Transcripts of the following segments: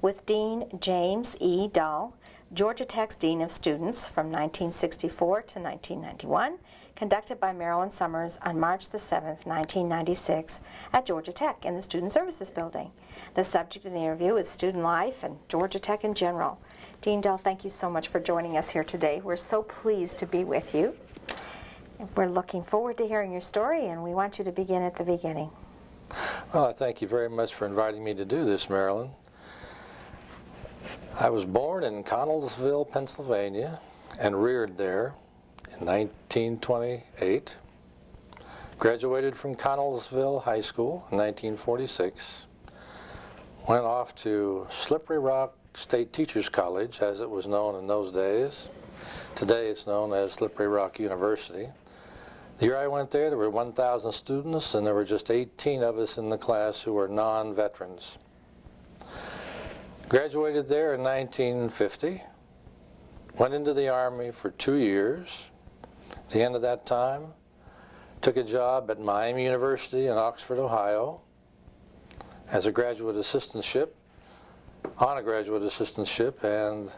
with Dean James E. Dull, Georgia Tech's Dean of Students from 1964 to 1991, conducted by Marilyn Summers on March the 7th, 1996 at Georgia Tech in the Student Services Building. The subject of the interview is student life and Georgia Tech in general. Dean Dull, thank you so much for joining us here today. We're so pleased to be with you. We're looking forward to hearing your story, and we want you to begin at the beginning. Well, I thank you very much for inviting me to do this, Marilyn. I was born in Connellsville, Pennsylvania, and reared there in 1928. Graduated from Connellsville High School in 1946. Went off to Slippery Rock State Teachers College, as it was known in those days. Today it's known as Slippery Rock University. The year I went there were 1,000 students, and there were just 18 of us in the class who were non-veterans. Graduated there in 1950. Went into the Army for 2 years. At the end of that time, took a job at Miami University in Oxford, Ohio, as a graduate assistantship, on a graduate assistantship, and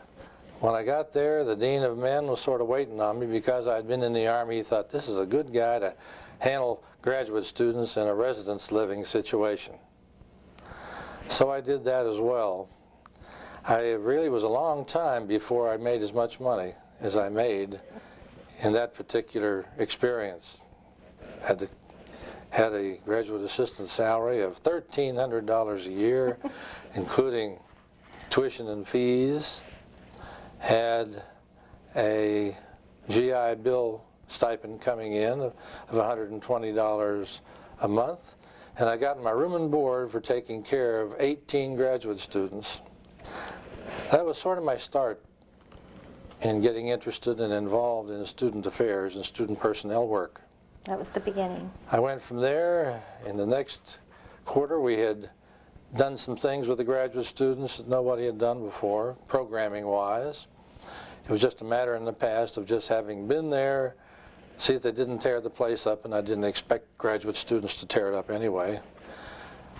when I got there, the Dean of Men was sort of waiting on me because I'd been in the Army. He thought, this is a good guy to handle graduate students in a residence living situation. So I did that as well. It really was a long time before I made as much money as I made in that particular experience. Had a graduate assistant salary of $1,300 a year, including tuition and fees. Had a GI Bill stipend coming in of $120 a month, and I got my room and board for taking care of 18 graduate students. That was sort of my start in getting interested and involved in student affairs and student personnel work. That was the beginning. I went from there. In the next quarter, we had done some things with the graduate students that nobody had done before, programming-wise. It was just a matter in the past of just having been there, see if they didn't tear the place up, and I didn't expect graduate students to tear it up anyway.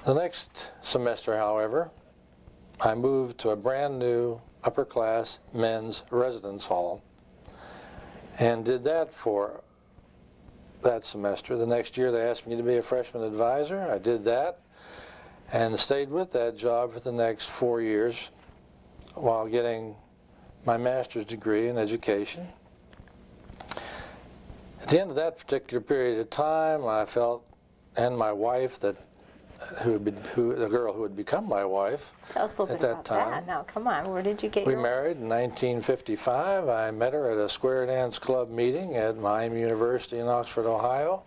The next semester, however, I moved to a brand new upper-class men's residence hall and did that for that semester. The next year, they asked me to be a freshman advisor. I did that and stayed with that job for the next 4 years while getting my master's degree in education. At the end of that particular period of time, I felt, and my wife, that the girl who had become my wife Tell us a little at bit that about time. That. Now, come on, where did you get We your... married in 1955. I met her at a Square Dance Club meeting at Miami University in Oxford, Ohio.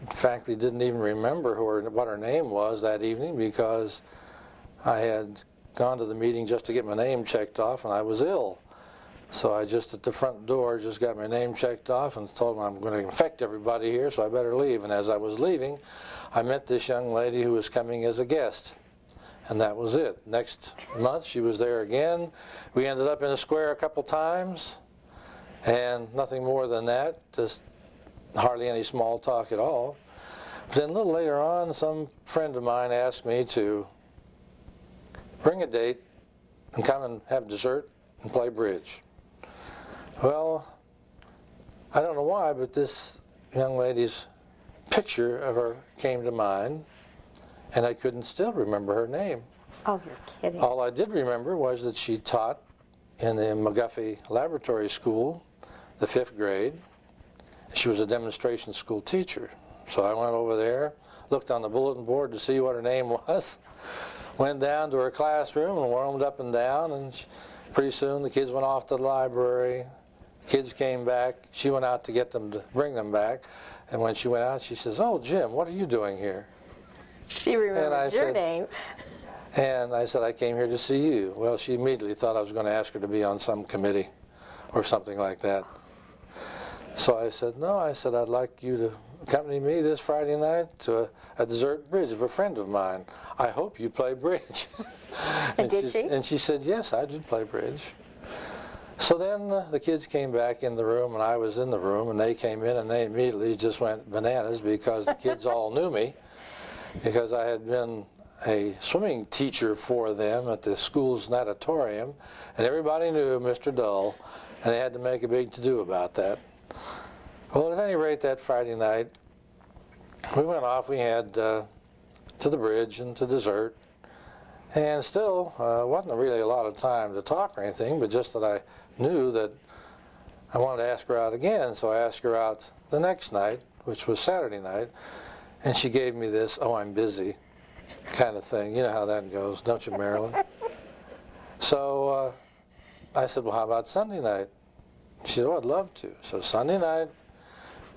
In fact, I didn't even remember what her name was that evening because I had gone to the meeting just to get my name checked off, and I was ill. So I just at the front door just got my name checked off and told them I'm going to infect everybody here, so I better leave. And as I was leaving, I met this young lady who was coming as a guest. And that was it. Next month, she was there again. We ended up in a square a couple times, and nothing more than that, just hardly any small talk at all. But then a little later on, some friend of mine asked me to bring a date and come and have dessert and play bridge. Well, I don't know why, but this young lady's picture of her came to mind, and I couldn't still remember her name. Oh, you're kidding. All I did remember was that she taught in the McGuffey Laboratory School, the 5th grade. She was a demonstration school teacher. So I went over there, looked on the bulletin board to see what her name was, went down to her classroom and warmed up and down, and pretty soon the kids went off to the library. Kids came back. She went out to get them to bring them back. And when she went out, she says, "Oh, Jim, what are you doing here?" She remembered your name. And I said, "I came here to see you." Well, she immediately thought I was going to ask her to be on some committee or something like that. So I said, "No," I said, "I'd like you to accompany me this Friday night to a dessert bridge of a friend of mine. I hope you play bridge." And did she? And she said, "Yes, I did play bridge." So then the kids came back in the room, and I was in the room, and they came in, and they immediately just went bananas because the kids all knew me, because I had been a swimming teacher for them at the school's natatorium, and everybody knew Mr. Dull, and they had to make a big to-do about that. Well, at any rate, that Friday night, we went off. We had to the bridge and to dessert, and still wasn't really a lot of time to talk or anything, but just that I knew that I wanted to ask her out again, so I asked her out the next night, which was Saturday night, and she gave me this, "Oh, I'm busy," kind of thing. You know how that goes, don't you, Marilyn? So I said, "Well, how about Sunday night?" She said, "Oh, I'd love to." So Sunday night,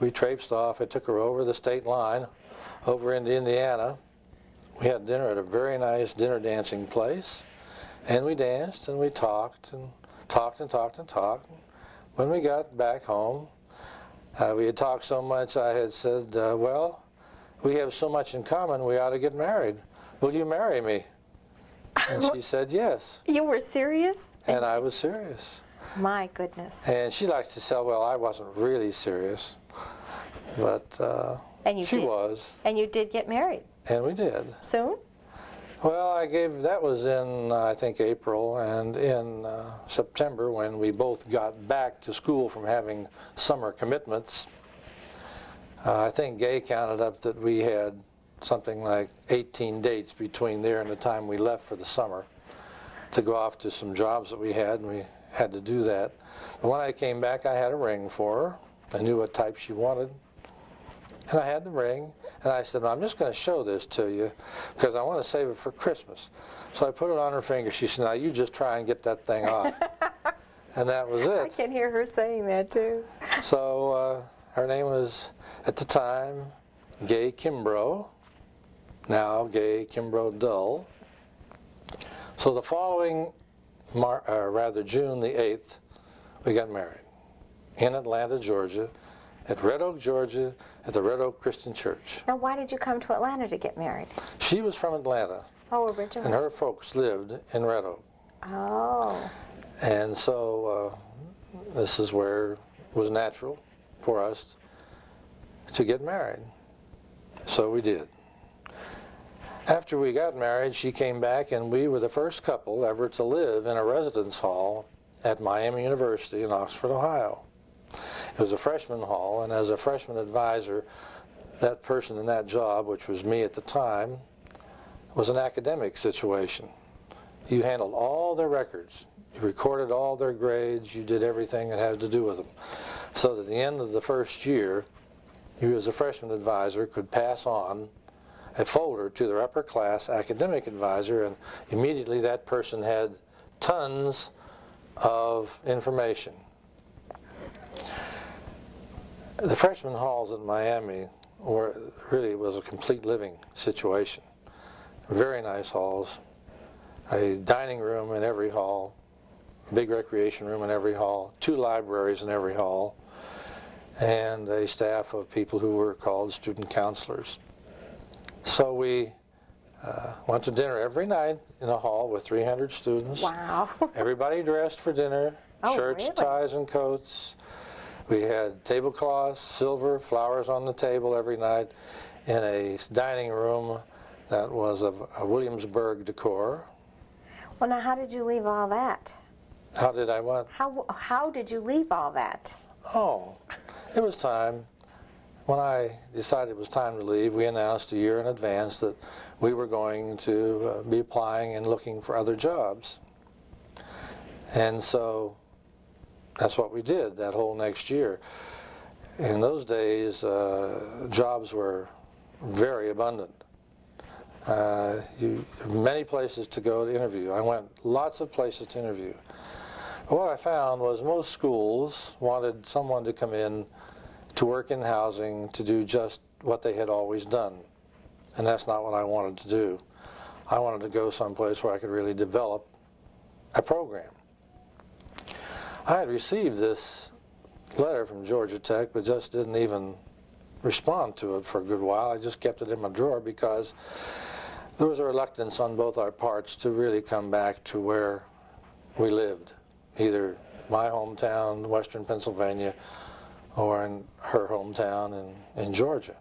we traipsed off. I took her over the state line, over into Indiana. We had dinner at a very nice dinner dancing place, and we danced, and we talked, and talked, and talked, and talked. When we got back home, we had talked so much, I had said, "Well, we have so much in common, we ought to get married. Will you marry me?" And she said yes. You were serious? And I was serious. My goodness. And she likes to say, well, I wasn't really serious, but she was. And you did get married? And we did. Soon? Well, that was in, I think, April, and in September, when we both got back to school from having summer commitments, I think Gay counted up that we had something like 18 dates between there and the time we left for the summer to go off to some jobs that we had, and we had to do that. But when I came back, I had a ring for her. I knew what type she wanted. And I had the ring, and I said, "I'm just going to show this to you because I want to save it for Christmas." So I put it on her finger. She said, "Now you just try and get that thing off." And that was it. I can hear her saying that too. So her name was, at the time, Gay Kimbro, now Gay Kimbro Dull. So the following, June the 8th, we got married in Atlanta, Georgia, at Red Oak, Georgia, at the Red Oak Christian Church. Now, why did you come to Atlanta to get married? She was from Atlanta. Oh, originally? And her folks lived in Red Oak. Oh. And so this is where it was natural for us to get married. So we did. After we got married, she came back, and we were the first couple ever to live in a residence hall at Miami University in Oxford, Ohio. It was a freshman hall, and as a freshman advisor, that person in that job, which was me at the time, was an academic situation. You handled all their records. You recorded all their grades. You did everything that had to do with them. So that at the end of the first year, you as a freshman advisor could pass on a folder to their upper class academic advisor, and immediately that person had tons of information. The freshman halls at Miami really was a complete living situation. Very nice halls, a dining room in every hall, a big recreation room in every hall, 2 libraries in every hall, and a staff of people who were called student counselors. So we went to dinner every night in a hall with 300 students. Wow. Everybody dressed for dinner, Oh, shirts, really? ties, and coats. We had tablecloths, silver, flowers on the table every night in a dining room that was of a Williamsburg decor. Well, now, how did you leave all that? How did I what? How did you leave all that? Oh, it was time. When I decided it was time to leave, we announced a year in advance that we were going to be applying and looking for other jobs. And so that's what we did that whole next year. In those days, jobs were very abundant. Many places to go to interview. I went lots of places to interview. But what I found was most schools wanted someone to come in to work in housing to do just what they had always done. And that's not what I wanted to do. I wanted to go someplace where I could really develop a program. I had received this letter from Georgia Tech, but just didn't even respond to it for a good while. I just kept it in my drawer because there was a reluctance on both our parts to really come back to where we lived, either my hometown, western Pennsylvania, or in her hometown in Georgia.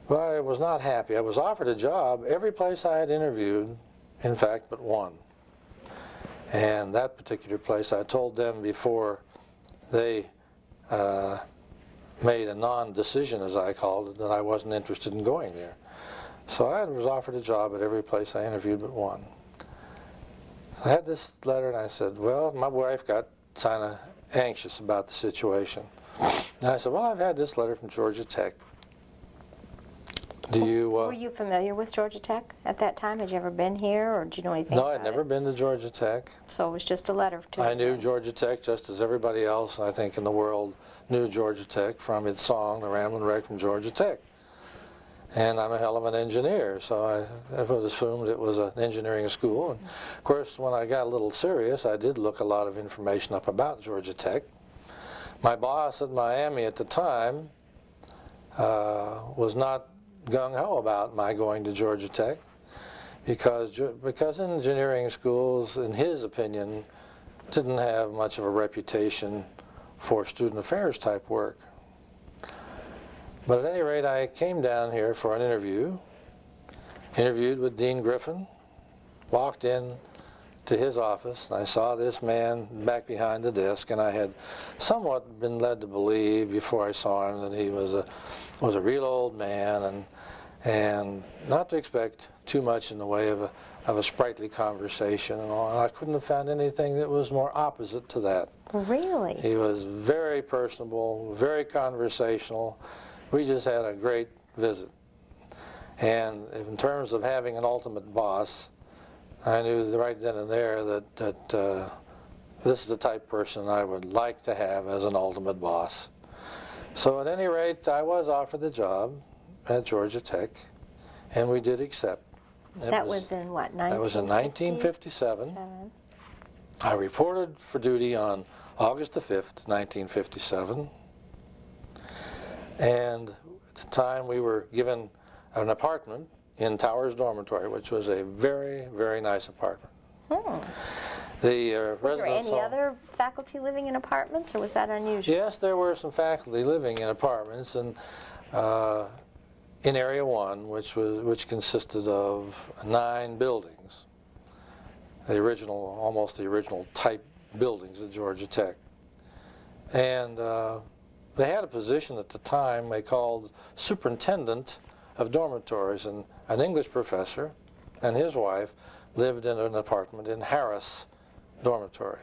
But I was not happy. I was offered a job every place I had interviewed, in fact, but one. And that particular place, I told them before they made a non-decision, as I called it, that I wasn't interested in going there. So I was offered a job at every place I interviewed but one. I had this letter, and I said, well, my wife got kind of anxious about the situation. And I said, well, I've had this letter from Georgia Tech. Do you... Were you familiar with Georgia Tech at that time? Had you ever been here, or did you know anything about it? No, I'd never been to Georgia Tech. So it was just a letter to I knew Georgia Tech just as everybody else, I think, in the world knew Georgia Tech from its song, The Ramblin Wreck from Georgia Tech. And I'm a hell of an engineer, so I would assumed it was an engineering school. And of course, when I got a little serious, I did look a lot of information up about Georgia Tech. My boss at Miami at the time was not gung-ho about my going to Georgia Tech because engineering schools, in his opinion, didn't have much of a reputation for student affairs type work. But at any rate, I came down here for an interview, interviewed with Dean Griffin, walked in to his office, and I saw this man back behind the desk, and I had somewhat been led to believe before I saw him that he was a real old man, and not to expect too much in the way of a sprightly conversation and all. And I couldn't have found anything that was more opposite to that. Really? He was very personable, very conversational. We just had a great visit. And in terms of having an ultimate boss, I knew right then and there that this is the type of person I would like to have as an ultimate boss. So at any rate, I was offered the job at Georgia Tech, and we did accept. That was in what, 1957? That was in 1957. I reported for duty on August the 5th, 1957. And at the time we were given an apartment in Towers Dormitory, which was a very, very nice apartment. The were there any other faculty living in apartments, or was that unusual? Yes, there were some faculty living in apartments, and in Area 1, which consisted of 9 buildings, almost the original type buildings at Georgia Tech. And they had a position at the time they called superintendent of dormitories, and an English professor and his wife lived in an apartment in Harris Dormitory.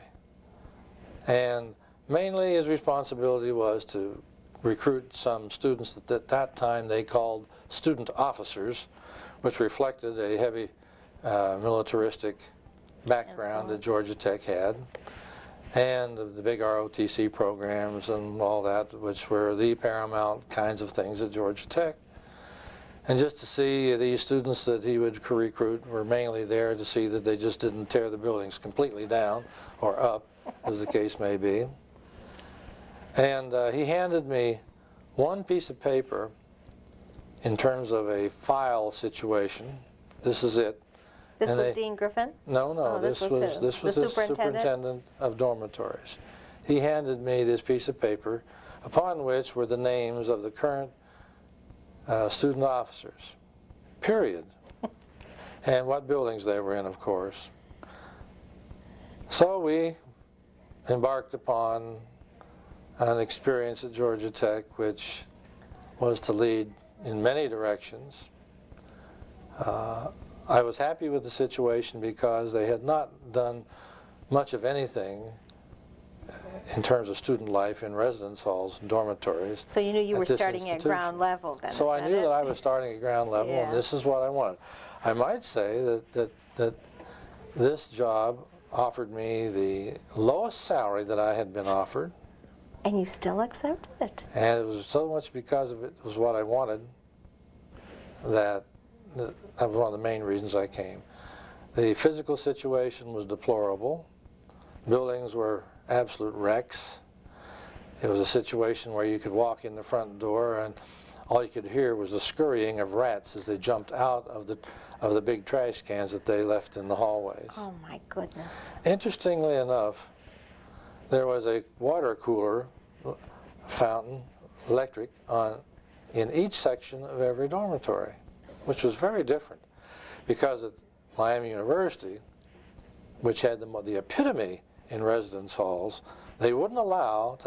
And mainly his responsibility was to recruit some students that at that time they called student officers, which reflected a heavy militaristic background that Georgia Tech had, and the big ROTC programs and all that, which were the paramount kinds of things at Georgia Tech. And just to see these students that he would recruit were mainly there to see that they just didn't tear the buildings completely down or up, as the case may be. And he handed me one piece of paper in terms of a file situation. This is it. This was Dean Griffin? No, Oh, this was the superintendent of dormitories. He handed me this piece of paper upon which were the names of the current student officers, period, and what buildings they were in, of course. So we embarked upon an experience at Georgia Tech which was to lead in many directions. I was happy with the situation because they had not done much of anything in terms of student life in residence halls, dormitories. So you knew you were starting at ground level then? So I knew that I was starting at ground level, and this is what I wanted. I might say that this job offered me the lowest salary that I had been offered. And you still accepted it? And it was so much because of it was what I wanted that was one of the main reasons I came. The physical situation was deplorable. Buildings were absolute wrecks. It was a situation where you could walk in the front door and all you could hear was the scurrying of rats as they jumped out of the big trash cans that they left in the hallways. Oh my goodness. Interestingly enough, there was a water cooler fountain, electric, in each section of every dormitory, which was very different, because at Miami University, which had the epitome in residence halls, they wouldn't allow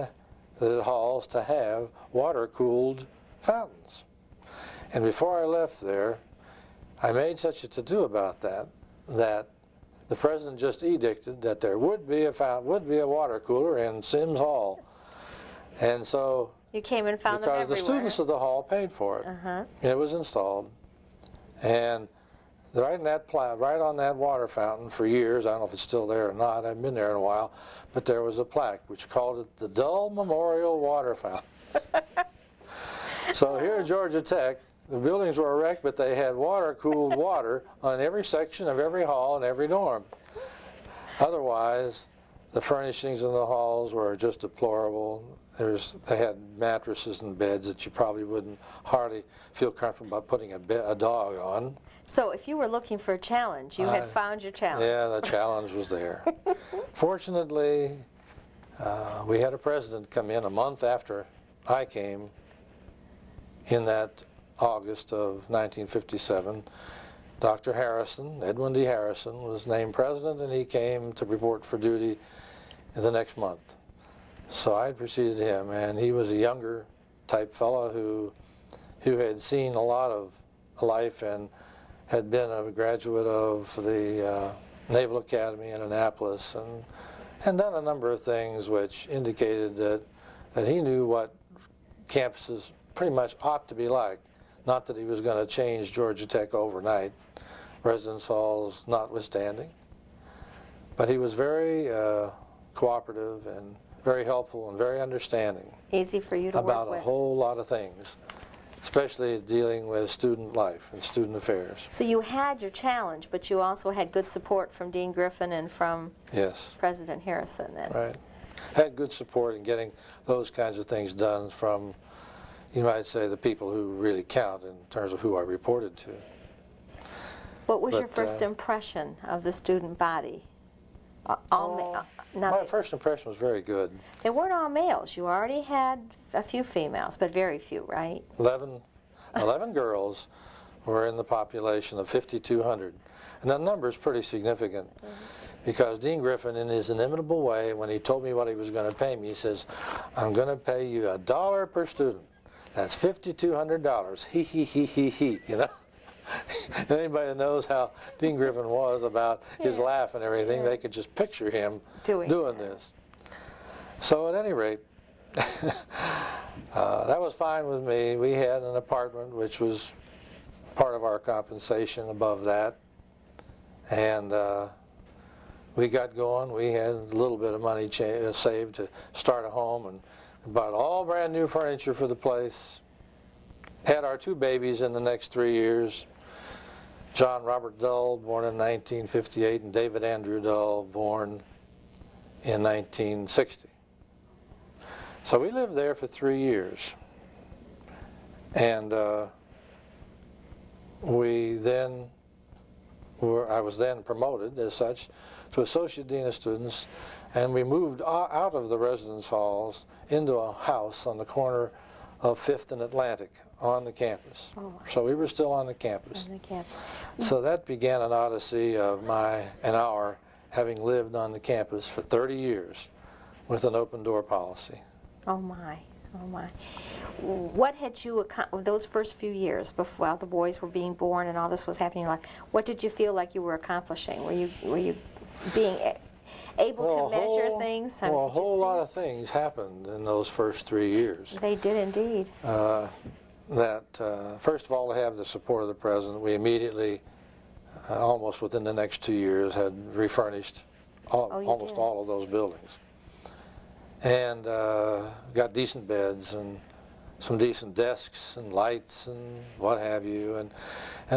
the halls to have water-cooled fountains. And before I left there, I made such a to-do about that, that the president just edicted that there would be a water cooler in Sims Hall. And so, you came and found them because everywhere. the students of the hall paid for it, it was installed. And right on that water fountain for years, I don't know if it's still there or not, I haven't been there in a while, but there was a plaque which called it the Dull Memorial Water Fountain. So here at Georgia Tech, the buildings were wrecked, but they had water-cooled water on every section of every hall and every dorm. Otherwise, the furnishings in the halls were just deplorable. They had mattresses and beds that you probably wouldn't hardly feel comfortable about putting a dog on. So if you were looking for a challenge, you had found your challenge. Yeah, the challenge was there. Fortunately, we had a president come in a month after I came in that August of 1957. Dr. Harrison, Edwin D. Harrison, was named president, and he came to report for duty the next month. So I preceded him, and he was a younger type fellow who had seen a lot of life and had been a graduate of the Naval Academy in Annapolis and done a number of things which indicated that he knew what campuses pretty much ought to be like. Not that he was going to change Georgia Tech overnight, residence halls notwithstanding. But he was very cooperative and very helpful and very understanding. Easy for you to work about with. A whole lot of things, especially dealing with student life and student affairs. So you had your challenge, but you also had good support from Dean Griffin and from President Harrison then. Right. Had good support in getting those kinds of things done from, you might say, the people who really count in terms of who I reported to. What was your first impression of the student body? My first impression was very good. They weren't all males. You already had a few females, but very few, right? 11 girls were in the population of 5,200. And that number is pretty significant because Dean Griffin, in his inimitable way, when he told me what he was going to pay me, he says, "I'm going to pay you $1 per student. That's $5,200. He, you know?" And anybody that knows how Dean Griffin was about his laugh and everything, they could just picture him doing this. So at any rate, that was fine with me. We had an apartment which was part of our compensation above that. And we got going. We had a little bit of money saved to start a home and bought all brand new furniture for the place. Had our 2 babies in the next 3 years. John Robert Dull, born in 1958, and David Andrew Dull, born in 1960. So we lived there for 3 years. And I was then promoted as such to Associate Dean of Students, and we moved out of the residence halls into a house on the corner of 5th and Atlantic on the campus. So we were still on the campus. So that began an odyssey of our having lived on the campus for 30 years with an open door policy. Oh my, oh my. What had you, those first few years, before while the boys were being born and all this was happening in your life, what did you feel like you were accomplishing? Were you being able to measure things? Well, a whole lot of things happened in those first 3 years. They did indeed. First of all, to have the support of the president, we immediately, almost within the next 2 years, had refurnished almost all of those buildings. And got decent beds and some decent desks and lights and what have you. And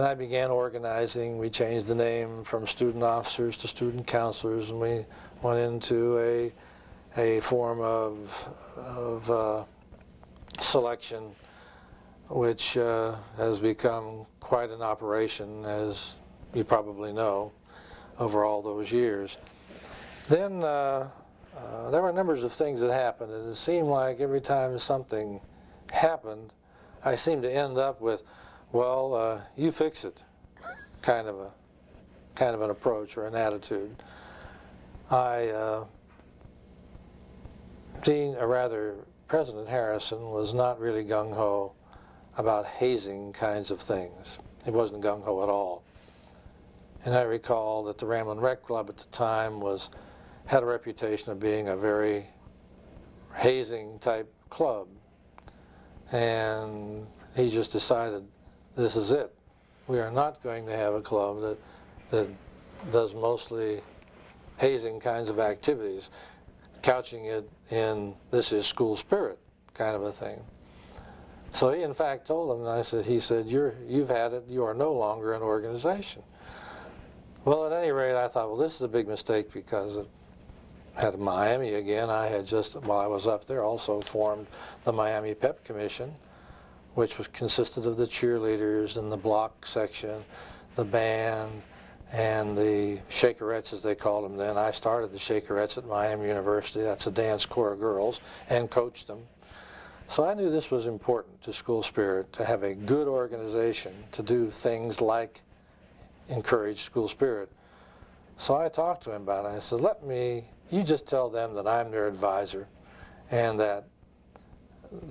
I began organizing. We changed the name from student officers to student counselors, and we went into a form of selection which has become quite an operation, as you probably know, over all those years. Then there were numbers of things that happened, and it seemed like every time something happened, I seem to end up with, well, you fix it, kind of an approach or an attitude. President Harrison was not really gung-ho about hazing kinds of things. He wasn't gung-ho at all. And I recall that the Ramblin Wreck Club at the time had a reputation of being a very hazing type club. And he just decided, this is it. We are not going to have a club that does mostly hazing kinds of activities, couching it in this is school spirit kind of a thing. So he in fact told them, and he said, you've had it, you are no longer an organization. Well, at any rate, I thought, well, this is a big mistake, because at Miami again, I had just, while I was up there, also formed the Miami Pep Commission, which consisted of the cheerleaders and the block section, the band, and the Shakerettes, as they called them then. I started the Shakerettes at Miami University. That's a dance corps of girls, and coached them. So I knew this was important to school spirit, to have a good organization to do things like encourage school spirit. So I talked to him about it. I said, you just tell them that I'm their advisor, and that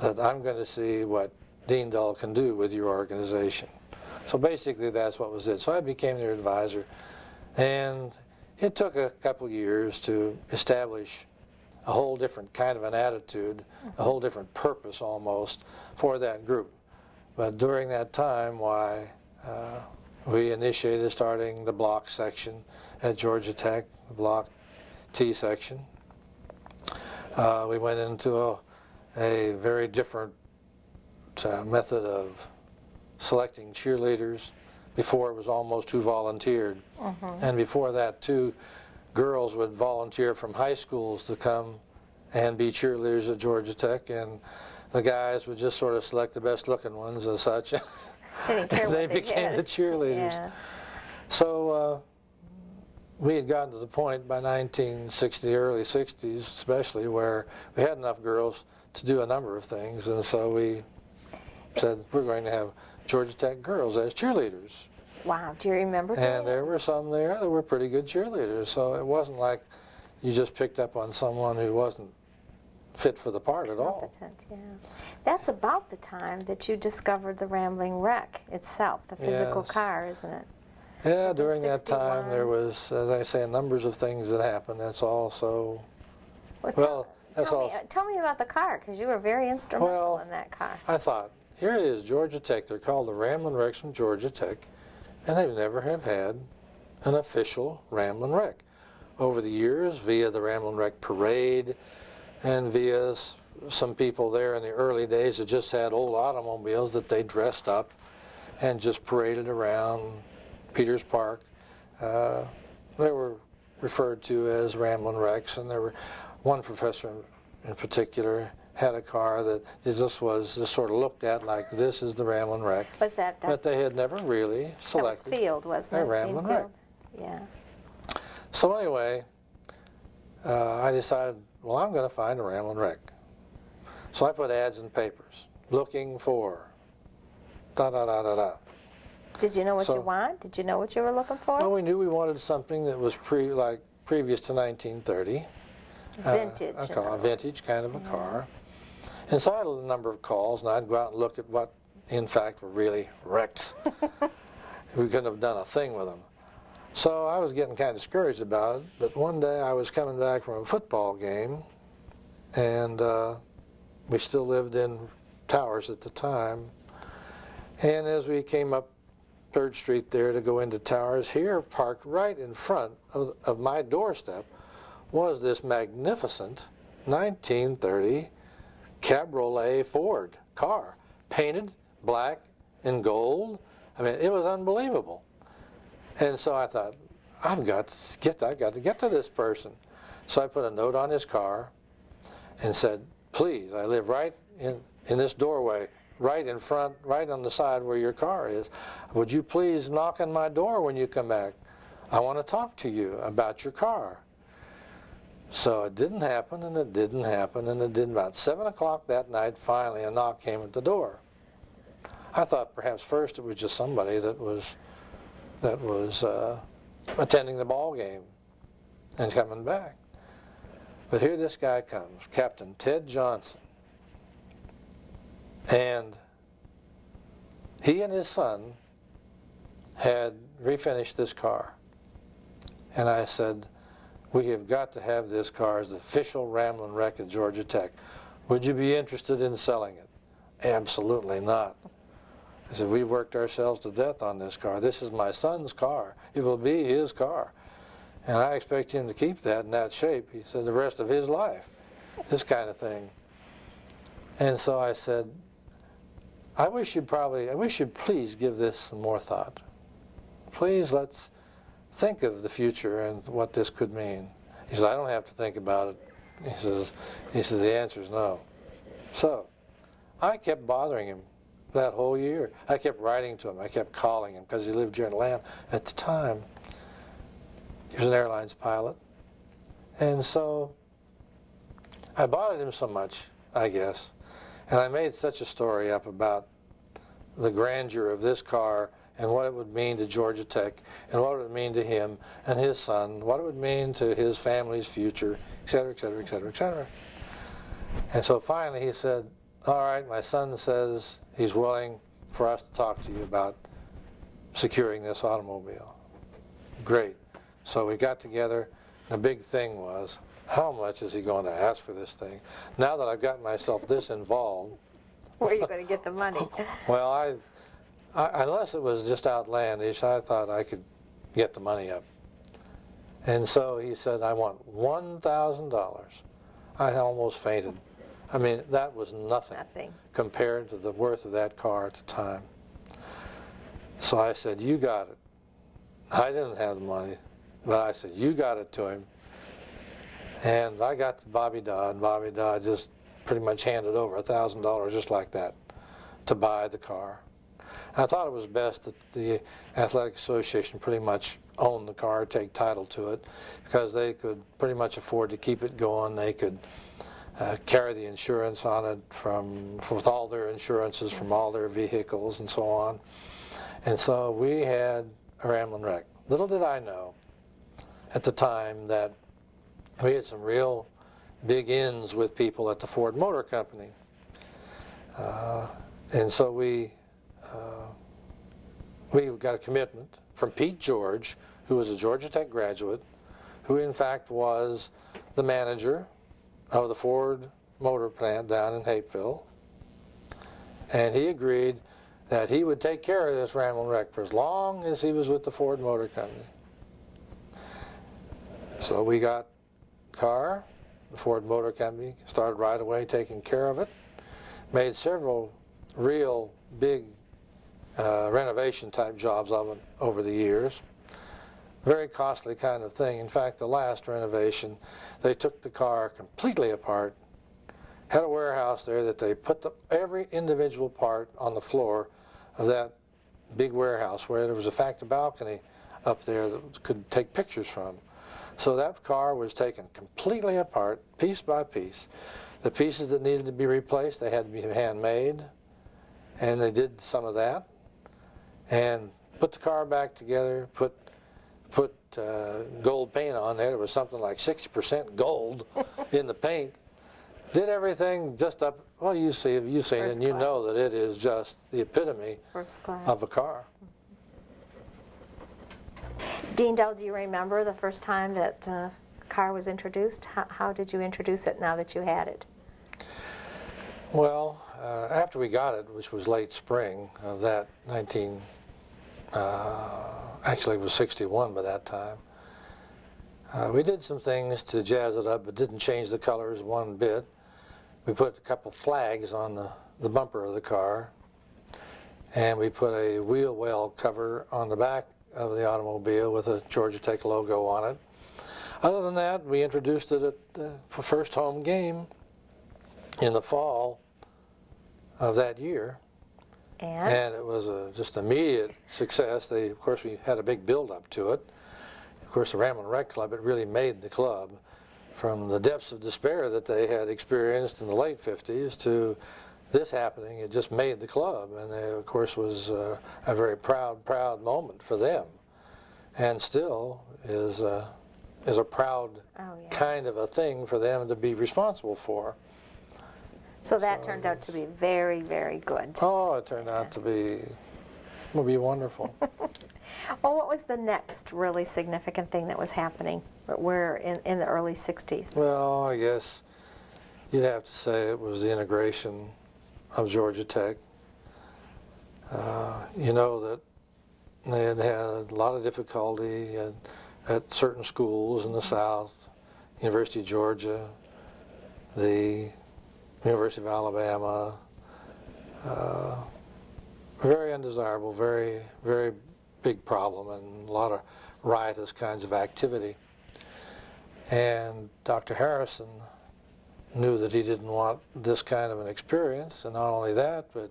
I'm going to see what Dean Dull can do with your organization. So basically that's what was it. So I became their advisor, and it took a couple years to establish a whole different kind of an attitude, a whole different purpose almost for that group. But during that time, we initiated starting the block section at Georgia Tech, the block T section. We went into a very different method of selecting cheerleaders. Before, it was almost who volunteered. And before that, too, girls would volunteer from high schools to come and be cheerleaders at Georgia Tech, and the guys would just sort of select the best looking ones and such. They didn't care they what they became did. the cheerleaders. Yeah. So we had gotten to the point by 1960, early 60s especially, where we had enough girls to do a number of things, and so we said we're going to have Georgia Tech girls as cheerleaders. Wow, do you remember doing And there it? were some there that were pretty good cheerleaders, so it wasn't like you just picked up on someone who wasn't fit for the part at all. Competent, yeah. That's about the time that you discovered the Ramblin Wreck itself, the physical Yes. car, isn't it? Yeah, Was it during that 61? time there was, as I say, numbers of things that happened. That's all so... Well, that's all. tell me about the car, because you were very instrumental Well, in that car. I thought, here it is, Georgia Tech. They're called the Ramblin Wrecks from Georgia Tech, and they never have had an official Ramblin Wreck. Over the years, via the Ramblin Wreck Parade, and via some people there in the early days that just had old automobiles that they dressed up and just paraded around Peters Park. They were referred to as Ramblin Wrecks, and there were one professor in particular had a car that just sort of looked at like, this is the Ramblin Wreck. Was that But they had never really selected that was Field, wasn't it? a Ramblin Wreck. Yeah. So anyway, I decided, well, I'm going to find a Ramblin Wreck. So I put ads in papers, looking for da-da-da-da-da. Did you know what So- you want? Did you know what you were looking for? Well, we knew we wanted something that was previous to 1930. Vintage. A in car, other a vintage words. kind of a car. And so I had a number of calls, and I'd go out and look at what, in fact, were really wrecks. We couldn't have done a thing with them. So I was getting kind of discouraged about it, but one day I was coming back from a football game, and we still lived in Towers at the time. And as we came up 3rd Street there to go into Towers, here, parked right in front of my doorstep, was this magnificent 1930 Cabriolet Ford car, painted black and gold. I mean, it was unbelievable. And so I thought, I've got to get to this person. So I put a note on his car and said, please, I live right in this doorway, right in front, right on the side where your car is. Would you please knock on my door when you come back? I want to talk to you about your car. So it didn't happen, and it didn't happen, and it didn't. About 7 o'clock that night, finally, a knock came at the door. I thought perhaps first it was just somebody that was attending the ball game and coming back. But here this guy comes, Captain Ted Johnson, and he and his son had refinished this car. And I said, we have got to have this car as the official Ramblin Wreck at Georgia Tech. Would you be interested in selling it? Absolutely not. I said, we've worked ourselves to death on this car. This is my son's car. It will be his car. And I expect him to keep that in that shape, he said, the rest of his life. This kind of thing. And so I said, I wish you'd please give this some more thought. Please, let's think of the future and what this could mean. He says, I don't have to think about it. He says, the answer is no. So I kept bothering him that whole year. I kept writing to him. I kept calling him because he lived here in Atlanta at the time. He was an airlines pilot. And so I bothered him so much, I guess, and I made such a story up about the grandeur of this car and what it would mean to Georgia Tech and what it would mean to him and his son, what it would mean to his family's future, et cetera, et cetera, et cetera, et cetera. And so finally he said, all right, my son says he's willing for us to talk to you about securing this automobile. Great. So we got together. The big thing was, how much is he going to ask for this thing? Now that I've gotten myself this involved. Where are you going to get the money? Well, I unless it was just outlandish, I thought I could get the money up. And so he said, I want $1,000. I almost fainted. I mean, that was nothing compared to the worth of that car at the time. So I said, you got it. I didn't have the money, but I said, you got it to him. And I got to Bobby Dodd. Bobby Dodd just pretty much handed over $1,000 just like that to buy the car. I thought it was best that the Athletic Association pretty much own the car, take title to it, because they could pretty much afford to keep it going. They could carry the insurance on it with all their insurances from all their vehicles and so on. And so we had a Ramblin Wreck. Little did I know at the time that we had some real big ins with people at the Ford Motor Company. And so we got a commitment from Pete George, who was a Georgia Tech graduate, who in fact was the manager of the Ford motor plant down in Hemphill. And he agreed that he would take care of this Ramblin Wreck for as long as he was with the Ford Motor Company. So we got the car, the Ford Motor Company started right away taking care of it, made several real big renovation type jobs of it over the years. Very costly kind of thing. In fact, the last renovation, they took the car completely apart, had a warehouse there that they put every individual part on the floor of that big warehouse where there was a factor balcony up there that could take pictures from. So that car was taken completely apart, piece by piece. The pieces that needed to be replaced, they had to be handmade, and they did some of that, and put the car back together, put gold paint on there. There was something like 60% gold in the paint. Did everything just up. Well, you've seen it, and you know that it is just the epitome of a car. Dean Dell, do you remember the first time that the car was introduced? How did you introduce it now that you had it? Well, after we got it, which was late spring of that actually it was 61 by that time, we did some things to jazz it up, but didn't change the colors one bit. We put a couple flags on the bumper of the car, and we put a wheel well cover on the back of the automobile with a Georgia Tech logo on it. Other than that, we introduced it at the first home game in the fall of that year. And it was just immediate success. Of course, we had a big build-up to it. Of course, the Ramblin Wreck Club, it really made the club. From the depths of despair that they had experienced in the late 50s to this happening, it just made the club, and it, of course, was a very proud moment for them, and still is a proud kind of a thing for them to be responsible for. So that turned out to be very, very good. Oh, it turned out to be wonderful. Well, what was the next really significant thing that was happening where in the early 60s? Well, I guess you'd have to say it was the integration of Georgia Tech. You know that they had a lot of difficulty at certain schools in the South, University of Georgia, the University of Alabama, very undesirable, very, very big problem, and a lot of riotous kinds of activity. And Dr. Harrison knew that he didn't want this kind of an experience, and not only that, but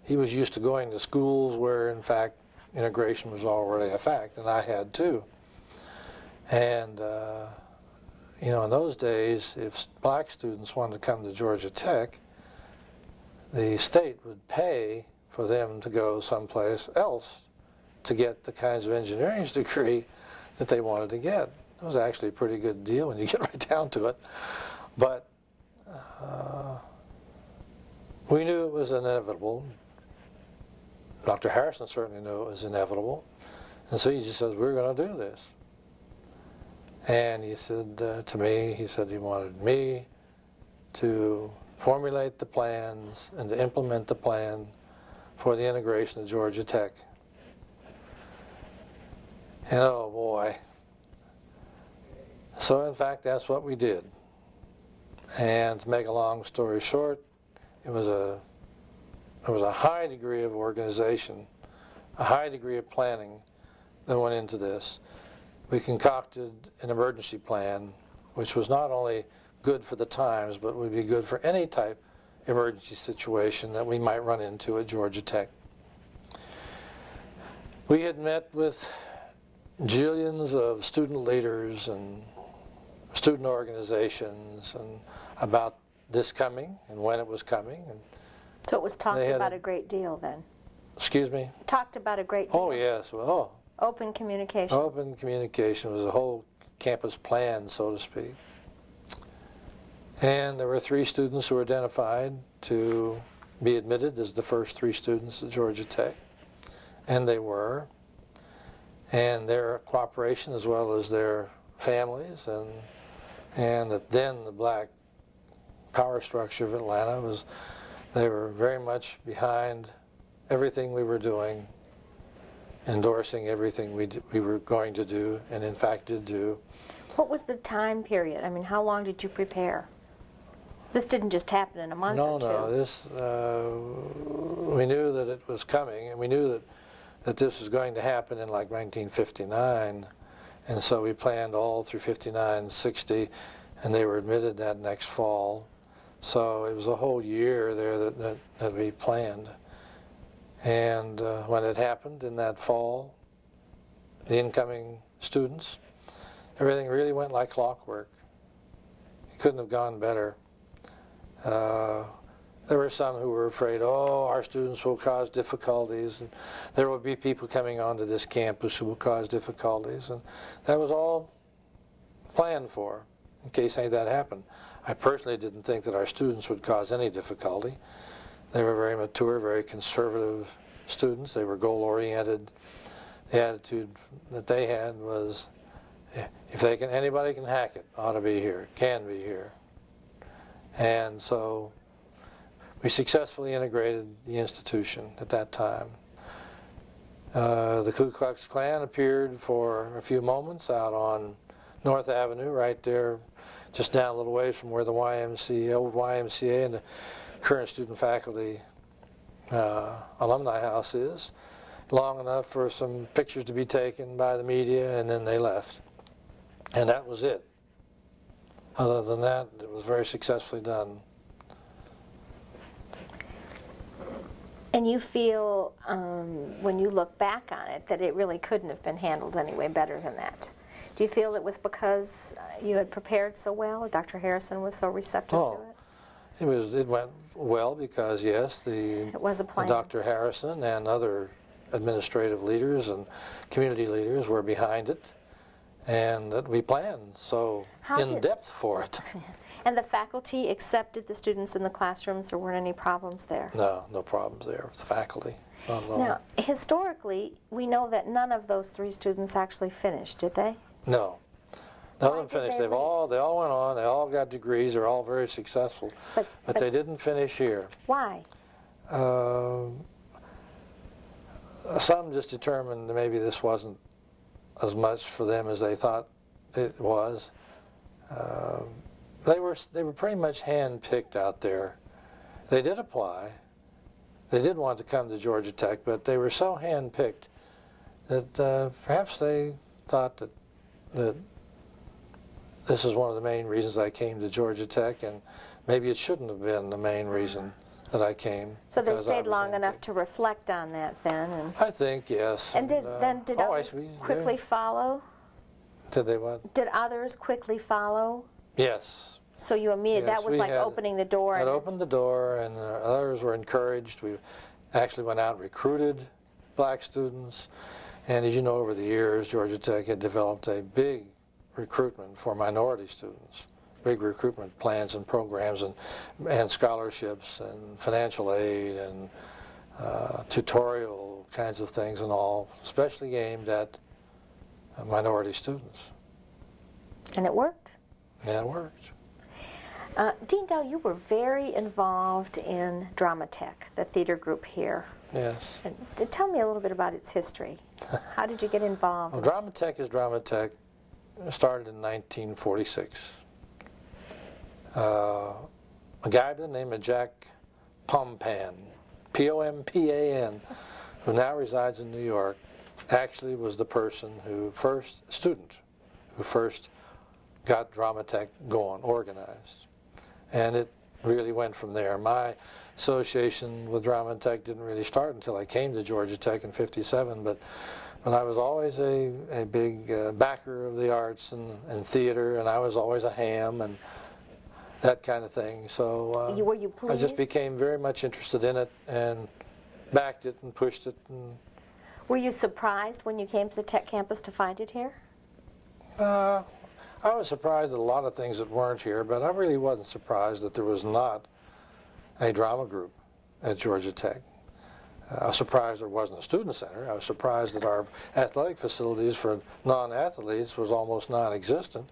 he was used to going to schools where, in fact, integration was already a fact, and I had too. And you know, in those days, if black students wanted to come to Georgia Tech, the state would pay for them to go someplace else to get the kinds of engineering degree that they wanted to get. It was actually a pretty good deal when you get right down to it. But we knew it was inevitable. Dr. Harrison certainly knew it was inevitable. And so he just says, we're going to do this. And he said to me, he said he wanted me to formulate the plans and to implement the plan for the integration of Georgia Tech. And oh boy. So in fact, that's what we did. And to make a long story short, there was a high degree of organization, a high degree of planning that went into this. We concocted an emergency plan, which was not only good for the times, but would be good for any type of emergency situation that we might run into at Georgia Tech. We had met with jillions of student leaders and student organizations and about this coming and when it was coming. And so it was talked about a great deal then? Excuse me? Talked about a great deal? Oh, yes. Well, open communication? Open communication was a whole campus plan, so to speak. And there were 3 students who were identified to be admitted as the first 3 students at Georgia Tech. And they were. And their cooperation as well as their families and then the black power structure of Atlanta was, they were very much behind everything we were doing, endorsing everything we were going to do, and in fact did do. What was the time period? I mean, how long did you prepare? This didn't just happen in a month or two. No, this, we knew that it was coming, and we knew that this was going to happen in like 1959, and so we planned all through 59, 60, and they were admitted that next fall. So it was a whole year there that we planned. And when it happened in that fall, the incoming students, everything really went like clockwork. It couldn't have gone better. There were some who were afraid, oh, our students will cause difficulties, and there will be people coming onto this campus who will cause difficulties, and that was all planned for in case any of that happened. I personally didn't think that our students would cause any difficulty. They were very mature, very conservative students. They were goal-oriented. The attitude that they had was, if anybody can hack it, ought to be here, can be here. And so we successfully integrated the institution at that time. The Ku Klux Klan appeared for a few moments out on North Avenue, right there, just down a little ways from where the YMCA, old YMCA, and the current student faculty alumni house is, long enough for some pictures to be taken by the media, and then they left. And that was it. Other than that, it was very successfully done. And you feel, when you look back on it, that it really couldn't have been handled any way better than that? Do you feel it was because you had prepared so well, Dr. Harrison was so receptive to it? It went well because, yes, It was a plan. Dr. Harrison and other administrative leaders and community leaders were behind it, and that we planned so in depth for it. And the faculty accepted the students in the classrooms? There weren't any problems there? No, no problems there with the faculty. Now, historically, we know that none of those 3 students actually finished, did they? No. None of them finished. They all went on. They all got degrees. They're all very successful. But they didn't finish here. Why? Some just determined that maybe this wasn't as much for them as they thought it was. They were pretty much hand-picked out there. They did apply. They did want to come to Georgia Tech, but they were so hand-picked that perhaps they thought that this is one of the main reasons I came to Georgia Tech, and maybe it shouldn't have been the main reason that I came. So they stayed long enough to reflect on that then? And I think, yes. And did others quickly follow? Did they what? Did others quickly follow? Yes. So you immediately, that was like opening the door? It opened the door, and others were encouraged. We actually went out and recruited black students. And as you know, over the years, Georgia Tech had developed a big recruitment for minority students, big recruitment plans and programs and scholarships and financial aid and tutorial kinds of things and all, especially aimed at minority students. And it worked? Yeah, it worked. Dean Dell, you were very involved in DramaTech, the theater group here. Yes. And tell me a little bit about its history. How did you get involved? Well, DramaTech is DramaTech. It started in 1946. A guy by the name of Jack Pompan, P-O-M-P-A-N, who now resides in New York, actually was the person who first got DramaTech going, organized. And it really went from there. My association with DramaTech didn't really start until I came to Georgia Tech in *57, but I was always a big backer of the arts and theater, and I was always a ham and that kind of thing. So were you pleased? I just became very much interested in it and backed it and pushed it. And were you surprised when you came to the Tech campus to find it here? I was surprised at a lot of things that weren't here, but I really wasn't surprised that there was not a drama group at Georgia Tech. I was surprised there wasn't a student center. I was surprised that our athletic facilities for non-athletes was almost non-existent.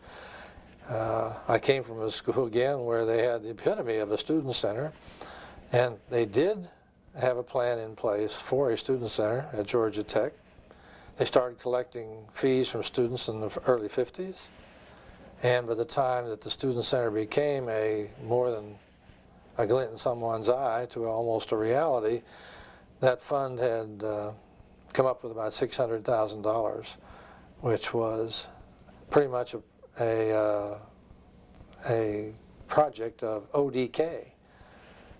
I came from a school, again, where they had the epitome of a student center, and they did have a plan in place for a student center at Georgia Tech. They started collecting fees from students in the early '50s, and by the time that the student center became more than a glint in someone's eye to almost a reality, that fund had come up with about $600,000, which was pretty much a project of ODK.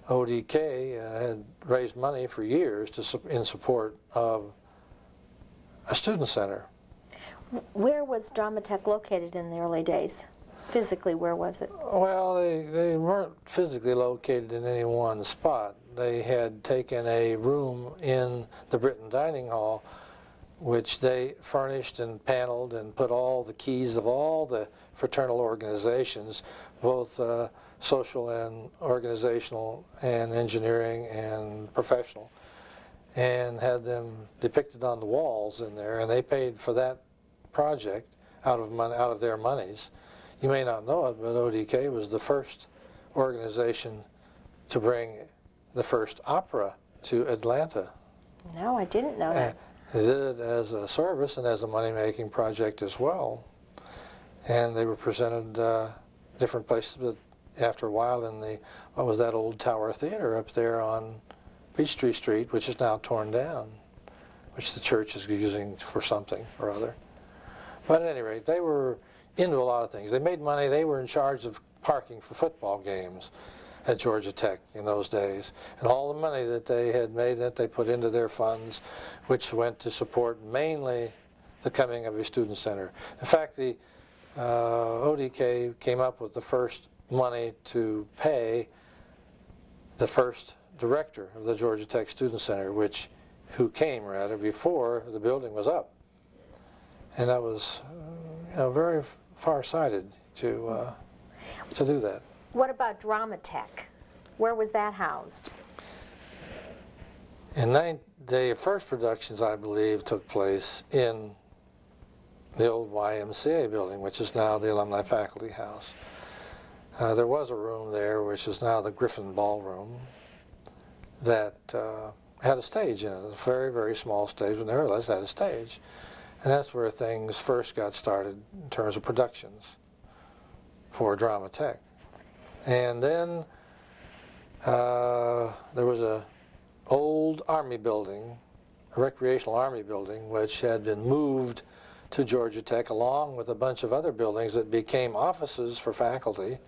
ODK had raised money for years in support of a student center. Where was DramaTech located in the early days? Physically, where was it? Well, they weren't physically located in any one spot. They had taken a room in the Britton Dining Hall, which they furnished and paneled and put all the keys of all the fraternal organizations, both social and organizational and engineering and professional, and had them depicted on the walls in there, and they paid for that project out of their monies. You may not know it, but ODK was the first organization to bring the first opera to Atlanta. No, I didn't know that. They did it as a service and as a money-making project as well. And they were presented different places, but after a while in what was that old Tower Theater up there on Peachtree Street, which is now torn down, which the church is using for something or other. But at any rate, they were into a lot of things. They made money. They were in charge of parking for football games at Georgia Tech in those days. And all the money that they had made, that they put into their funds, which went to support mainly the coming of a student center. In fact, the ODK came up with the first money to pay the first director of the Georgia Tech Student Center, who came rather before the building was up. And that was very far-sighted to do that. What about DramaTech? Where was that housed? The first productions, I believe, took place in the old YMCA building, which is now the Alumni Faculty House. There was a room there, which is now the Griffin Ballroom, that had a stage in it. A very, very small stage, but nevertheless had a stage. And that's where things first got started in terms of productions for DramaTech. And then there was an old Army building, a recreational Army building, which had been moved to Georgia Tech along with a bunch of other buildings that became offices for faculty.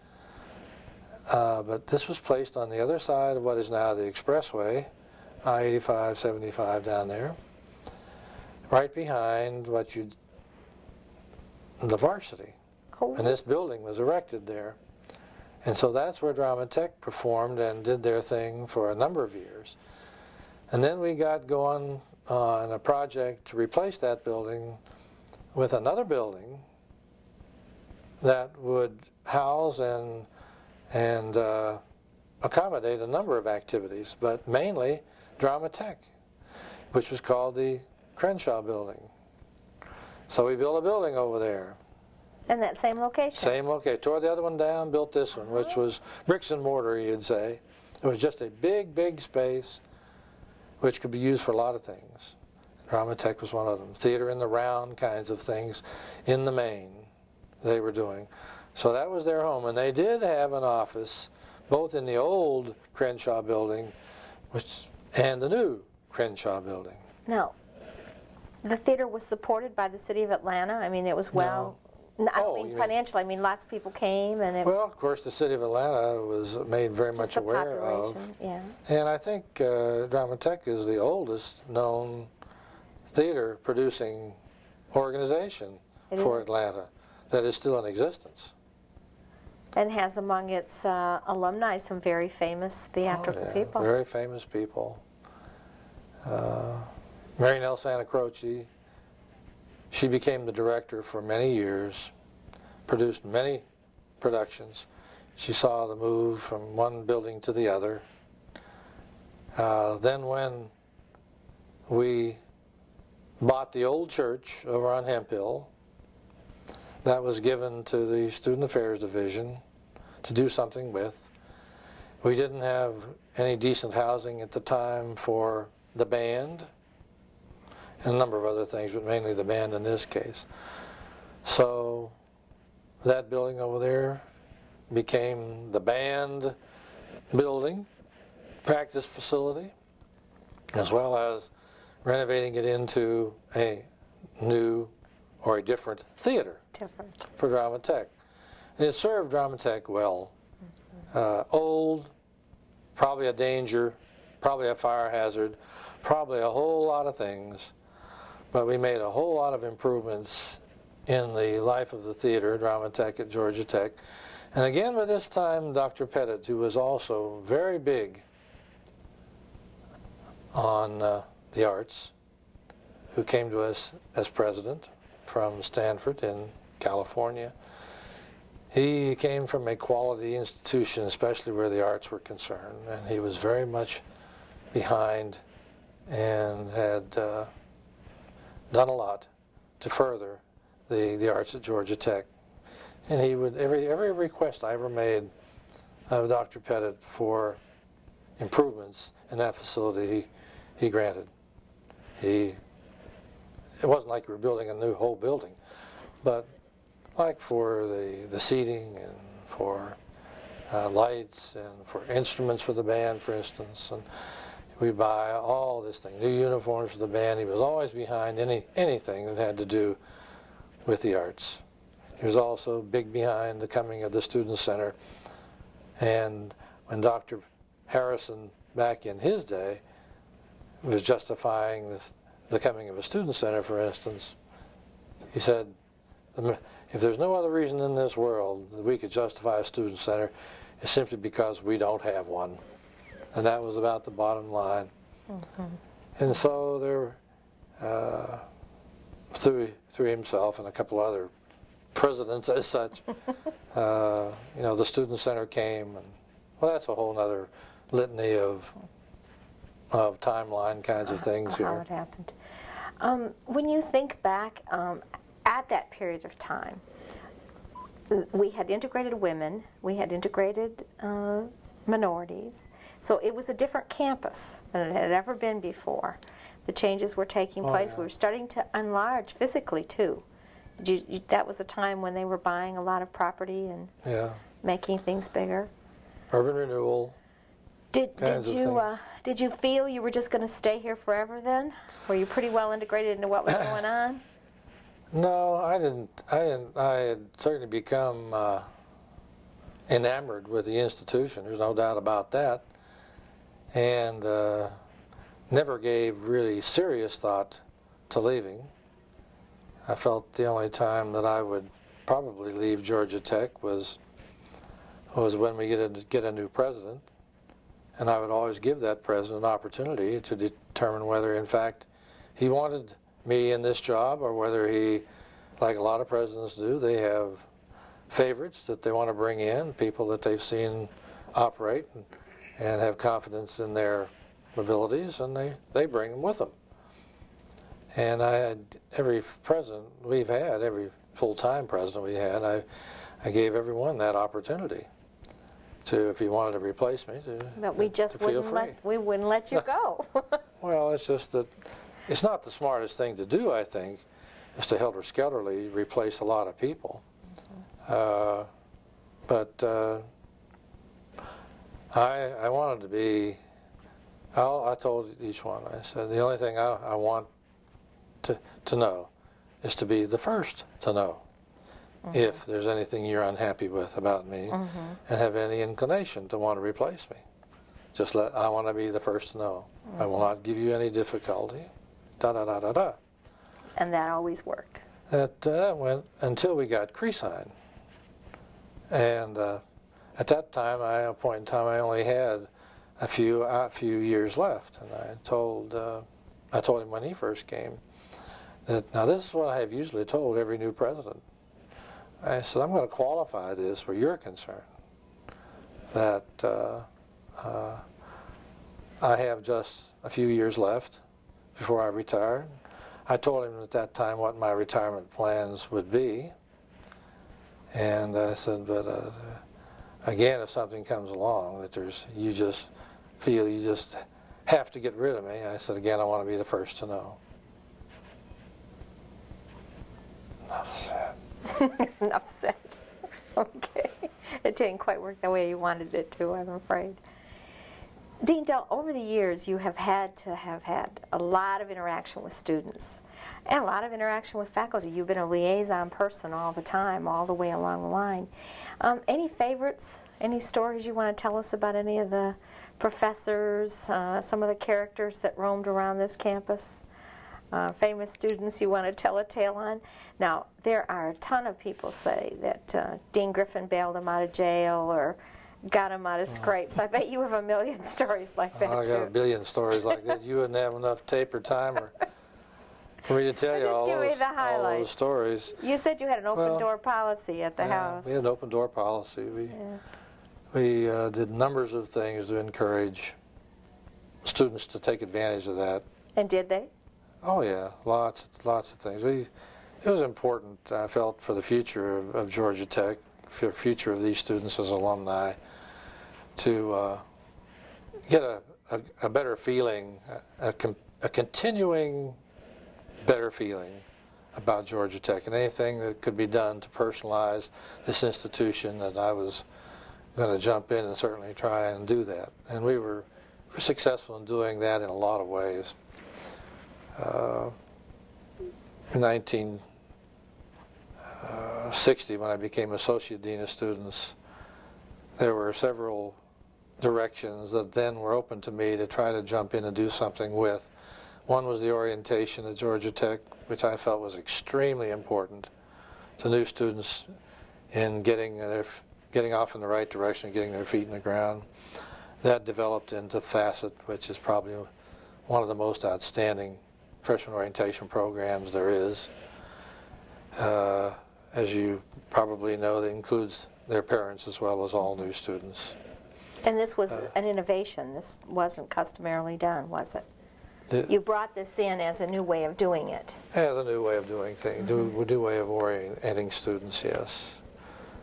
But this was placed on the other side of what is now the expressway, I-85, 75 down there, right behind the Varsity. Oh. And this building was erected there. And so that's where DramaTech performed and did their thing for a number of years. And then we got going on a project to replace that building with another building that would house and accommodate a number of activities, but mainly DramaTech, which was called the Crenshaw Building. So we built a building over there. In that same location? Same location. Tore the other one down, built this one, which was bricks and mortar, you'd say. It was just a big, big space which could be used for a lot of things. DramaTech was one of them. Theater in the round kinds of things in the main they were doing. So that was their home. And they did have an office both in the old Crenshaw building and the new Crenshaw building. No. The theater was supported by the city of Atlanta? I mean, it was well... No. I don't mean financially. I mean, lots of people came, and it well, of course, the city of Atlanta was made very much aware of. Yeah. And I think DramaTech is the oldest known theater-producing organization for Atlanta that is still in existence. And has among its alumni some very famous theatrical people. Very famous people. Mary Nell Santa Croce. She became the director for many years, produced many productions. She saw the move from one building to the other. Then when we bought the old church over on Hemphill, that was given to the Student Affairs Division to do something with. We didn't have any decent housing at the time for the band, and a number of other things, but mainly the band in this case. So that building over there became the band building, practice facility, as well as renovating it into a new or a different theater for DramaTech. And it served DramaTech well. Old, probably a danger, probably a fire hazard, probably a whole lot of things. But we made a whole lot of improvements in the life of the theater, DramaTech at Georgia Tech. And again, by this time, Dr. Pettit, who was also very big on the arts, who came to us as president from Stanford in California. He came from a quality institution, especially where the arts were concerned, and he was very much behind and had done a lot to further the arts at Georgia Tech. And he would, every request I ever made of Dr. Pettit for improvements in that facility, he granted. It wasn't like we were building a new whole building, but like for the seating and for lights and for instruments for the band, for instance. And we'd buy all this thing, new uniforms for the band. He was always behind anything that had to do with the arts. He was also big behind the coming of the Student Center. And when Dr. Harrison, back in his day, was justifying the coming of a Student Center, for instance, he said, if there's no other reason in this world that we could justify a Student Center, it's simply because we don't have one. and that was about the bottom line. And so there, through himself and a couple other presidents as such, you know, the Student Center came, and well, that's a whole other litany of timeline kinds of things here. How it happened. When you think back at that period of time, we had integrated women, we had integrated minorities, so it was a different campus than it had ever been before. The changes were taking place. Yeah. We were starting to enlarge physically too. That was a time when they were buying a lot of property and making things bigger. Urban renewal. Did you feel you were just going to stay here forever then? Were you pretty well integrated into what was going on? No, I didn't. I had certainly become enamored with the institution. There's no doubt about that, and never gave really serious thought to leaving. I felt the only time that I would probably leave Georgia Tech was when we get a new president, and I would always give that president an opportunity to determine whether, in fact, he wanted me in this job, or whether he, like a lot of presidents do, they have favorites that they want to bring in, people that they've seen operate and have confidence in their abilities, and they bring them with them. And I had every president we've had, every full-time president we had, I gave everyone that opportunity to, if he wanted to replace me, but we just wouldn't let you go. Well, it's just that it's not the smartest thing to do, I think, is to helter-skelterly replace a lot of people. But I wanted to be, I told each one, I said, the only thing I want to know is to be the first to know if there's anything you're unhappy with about me and have any inclination to want to replace me. I want to be the first to know. I will not give you any difficulty. Da-da-da-da-da. And that always worked. That went until we got Creasine. And at that time, at a point in time, I only had a few years left. And I told him when he first came that, now this is what I have usually told every new president. I said, I'm going to qualify this where you're concerned, that I have just a few years left before I retire. I told him at that time what my retirement plans would be, and I said, but again, if something comes along that you just feel you just have to get rid of me, I said, again, I want to be the first to know. Enough said. Enough said. Okay. It didn't quite work the way you wanted it to, I'm afraid. Dean, over the years, you have had a lot of interaction with students and a lot of interaction with faculty. You've been a liaison person all the time, all the way along the line. Any favorites, any stories you want to tell us about any of the professors, some of the characters that roamed around this campus? Famous students you want to tell a tale on? Now, there are a ton of people say that Dean Griffin bailed him out of jail or got him out of scrapes. I bet you have a million stories like that, I got a billion stories like that. You wouldn't have enough tape or time for me to tell you all those stories. You said you had an open-door policy at the house. We had an open-door policy. We did numbers of things to encourage students to take advantage of that. And did they? Oh yeah, lots of things. It was important, I felt, for the future of Georgia Tech, for the future of these students as alumni, to get a better feeling, a continuing better feeling about Georgia Tech, and anything that could be done to personalize this institution, that I was going to jump in and certainly try and do that. And we were successful in doing that in a lot of ways. In 1960, when I became Associate Dean of Students, there were several directions that then were open to me to try to jump in and do something with. One was the orientation at Georgia Tech, which I felt was extremely important to new students in getting off in the right direction, getting their feet in the ground. that developed into Facet, which is probably one of the most outstanding freshman orientation programs there is. As you probably know, that includes their parents as well as all new students. And this was an innovation. This wasn't customarily done, was it? You brought this in as a new way of doing it. As a new way of doing things, a new way of orienting students, yes.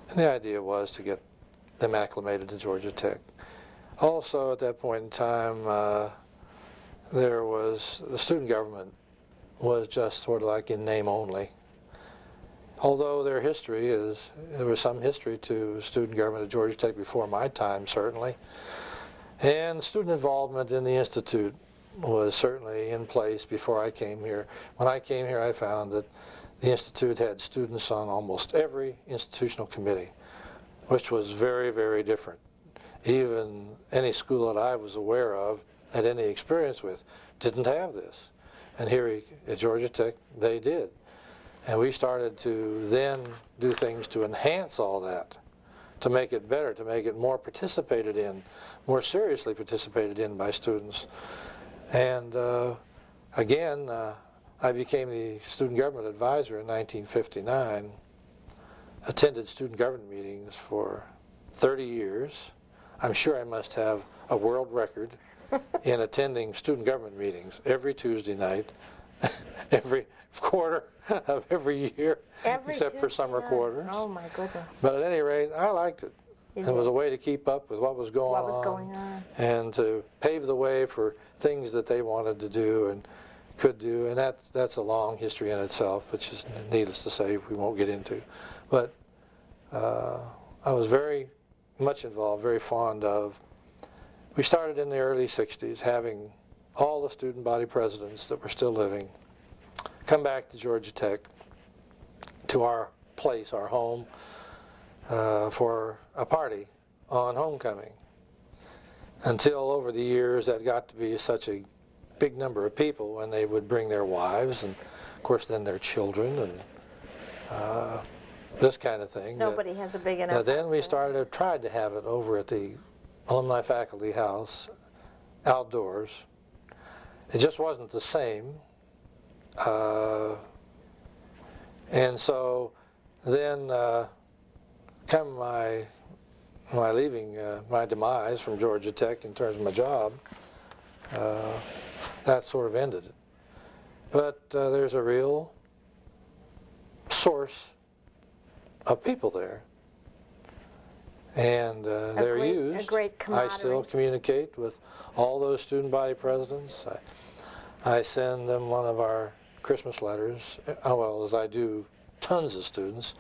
And the idea was to get them acclimated to Georgia Tech. Also, at that point in time, there was, the student government was just sort of like in name only. Although their history is, there was some history to student government at Georgia Tech before my time, certainly. And student involvement in the Institute was certainly in place before I came here. When I came here, I found that the Institute had students on almost every institutional committee, which was very, very different. Even any school that I was aware of, had any experience with, didn't have this. And here at Georgia Tech, they did. And we started to then do things to enhance all that, to make it better, to make it more participated in, more seriously participated in by students. And again, I became the student government advisor in 1959, attended student government meetings for 30 years. I'm sure I must have a world record in attending student government meetings every Tuesday night, every quarter of every year, except for summer quarters. Oh my goodness. But at any rate, I liked it. It was a way to keep up with what was going on, and to pave the way for things that they wanted to do and could do, and that's a long history in itself, which is needless to say we won't get into. But I was very much involved, very fond of. We started in the early 60s having all the student body presidents that were still living come back to Georgia Tech, to our place, our home, for a party on homecoming. Until over the years that got to be such a big number of people when they would bring their wives and of course then their children and this kind of thing. Nobody has a big enough house. Then we tried to have it over at the Alumni Faculty House, outdoors. It just wasn't the same. And so then come my leaving, my demise from Georgia Tech in terms of my job, that sort of ended it. But there's a real source of people there. And they're used. A great camaraderie. I still communicate with all those student body presidents. I send them one of our Christmas letters, well, as I do tons of students.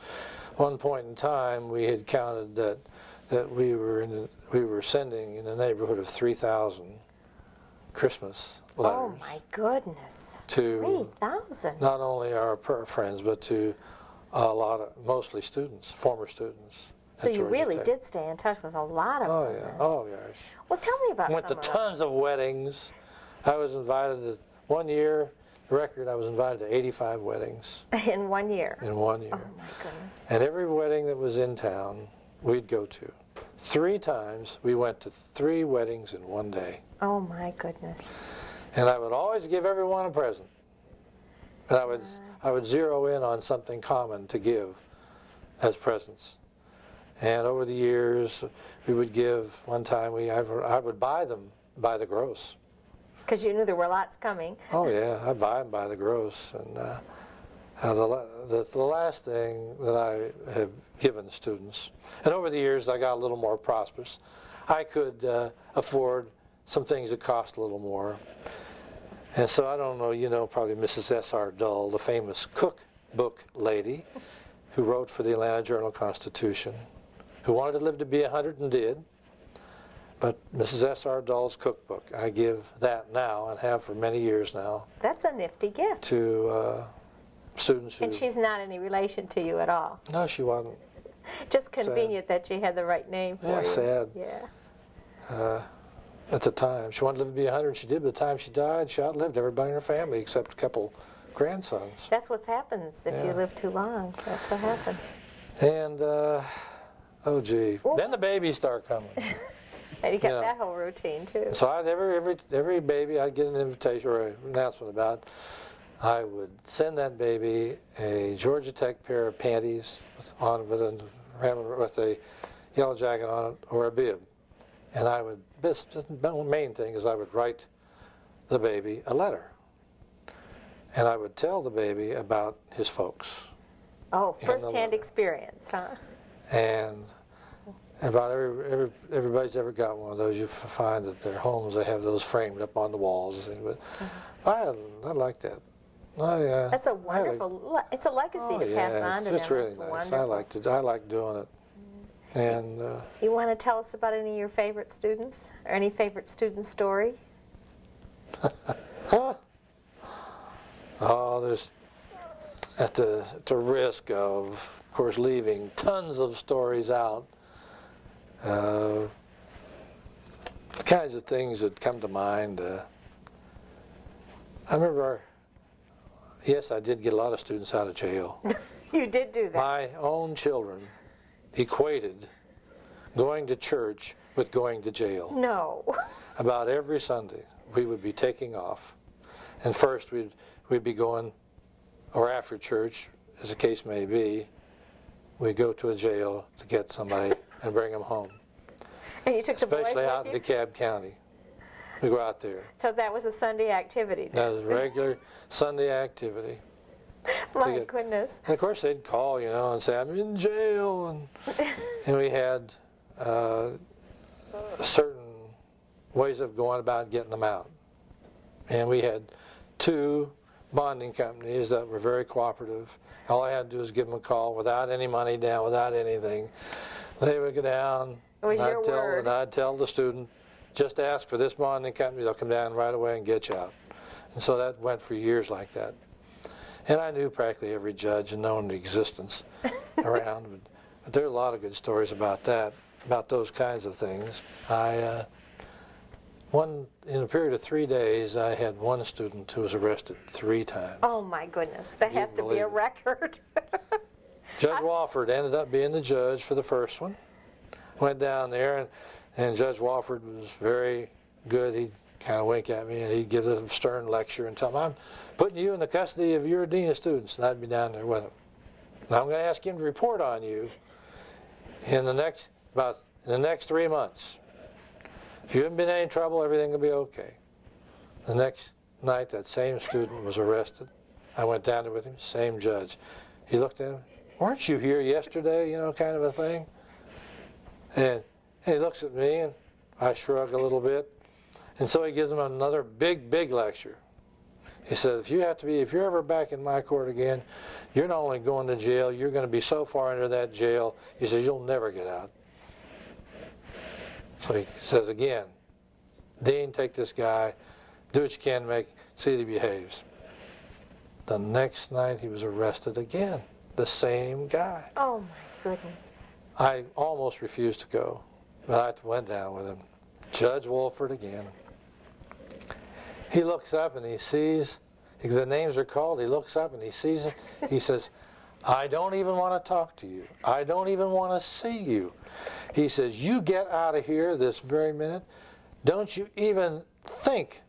One point in time, we had counted that we were sending in the neighborhood of 3,000 Christmas letters. Oh my goodness! To 3,000. not only our friends, but to a lot of mostly students, former students. So you really did stay in touch with a lot of them. Oh yeah. Oh gosh. Well, tell me about. Went to tons of weddings. I was invited to, one year, record, I was invited to 85 weddings. In 1 year? In 1 year. Oh my goodness. And every wedding that was in town, we'd go to. 3 times, we went to 3 weddings in one day. Oh my goodness. And I would always give everyone a present. And I would zero in on something common to give as presents. And over the years, we would give, one time I would buy them by the gross. Because you knew there were lots coming. Oh yeah, I buy them by the gross. And the last thing that I have given students, and over the years I got a little more prosperous, I could afford some things that cost a little more. And so I don't know, you know probably Mrs. S.R. Dull, the famous cookbook lady who wrote for the Atlanta Journal-Constitution, who wanted to live to be 100 and did. But Mrs. S.R. Dull's cookbook, I give that now and have for many years now. That's a nifty gift. To students who... And she's not any relation to you at all. No, she wasn't. Just convenient that she had the right name for you. Yeah, sad. Yeah. At the time. She wanted to live to be 100, she did. By the time she died, she outlived everybody in her family except a couple grandsons. That's what happens if you live too long. That's what happens. And, oh gee. Then the babies start coming. And you got that whole routine too. So every baby I'd get an invitation or an announcement about, I would send that baby a Georgia Tech pair of panties with a yellow jacket on it or a bib. And I would, the main thing is I would write the baby a letter. And I would tell the baby about his folks. Oh, first-hand experience, huh? And about everybody's ever got one of those. You find that their homes, they have those framed up on the walls and things. But I like that. That's a wonderful. It's a legacy to pass on to them. It's really nice. Wonderful. I like doing it. And you want to tell us about any of your favorite students or any favorite student story? Oh, there's at the risk of course, leaving tons of stories out. The kinds of things that come to mind. I remember, yes, I did get a lot of students out of jail. You did do that. My own children equated going to church with going to jail. No. About every Sunday, we would be taking off. And first, we'd be going, or after church, as the case may be, we'd go to a jail to get somebody and bring them home. And you took the boys with you? Especially out in DeKalb County. We go out there. So that was a Sunday activity. That was regular Sunday activity. My goodness. And of course they'd call, you know, and say, I'm in jail. And we had certain ways of going about getting them out. And we had 2 bonding companies that were very cooperative. All I had to do was give them a call without any money down, without anything. They would go down, and I'd tell the student, just ask for this bonding company, they'll come down right away and get you out. And so that went for years like that. And I knew practically every judge and known the existence around. But there are a lot of good stories about that, about those kinds of things. In a period of 3 days, I had one student who was arrested 3 times. Oh my goodness, that has to be a record. Judge Wofford ended up being the judge for the first one. Went down there, and Judge Wofford was very good. He'd kind of wink at me, and he'd give a stern lecture and tell me, I'm putting you in the custody of your dean of students, and I'd be down there with him. Now I'm going to ask him to report on you in the next 3 months. If you haven't been in any trouble, everything will be okay. The next night, that same student was arrested. I went down there with him, same judge. He looked at him, weren't you here yesterday, you know, kind of a thing. And he looks at me, and I shrug a little bit. And so he gives him another big, big lecture. He says, if you're ever back in my court again, you're not only going to jail, you're going to be so far into that jail, he says, you'll never get out. So he says again, Dean, take this guy, do what you can to see that he behaves. The next night he was arrested again, the same guy. Oh my goodness. I almost refused to go, but I went down with him. Judge Wolford again. He looks up and he sees, the names are called, he looks up and he sees it. He says, I don't even want to talk to you. I don't even want to see you. He says, you get out of here this very minute. Don't you even think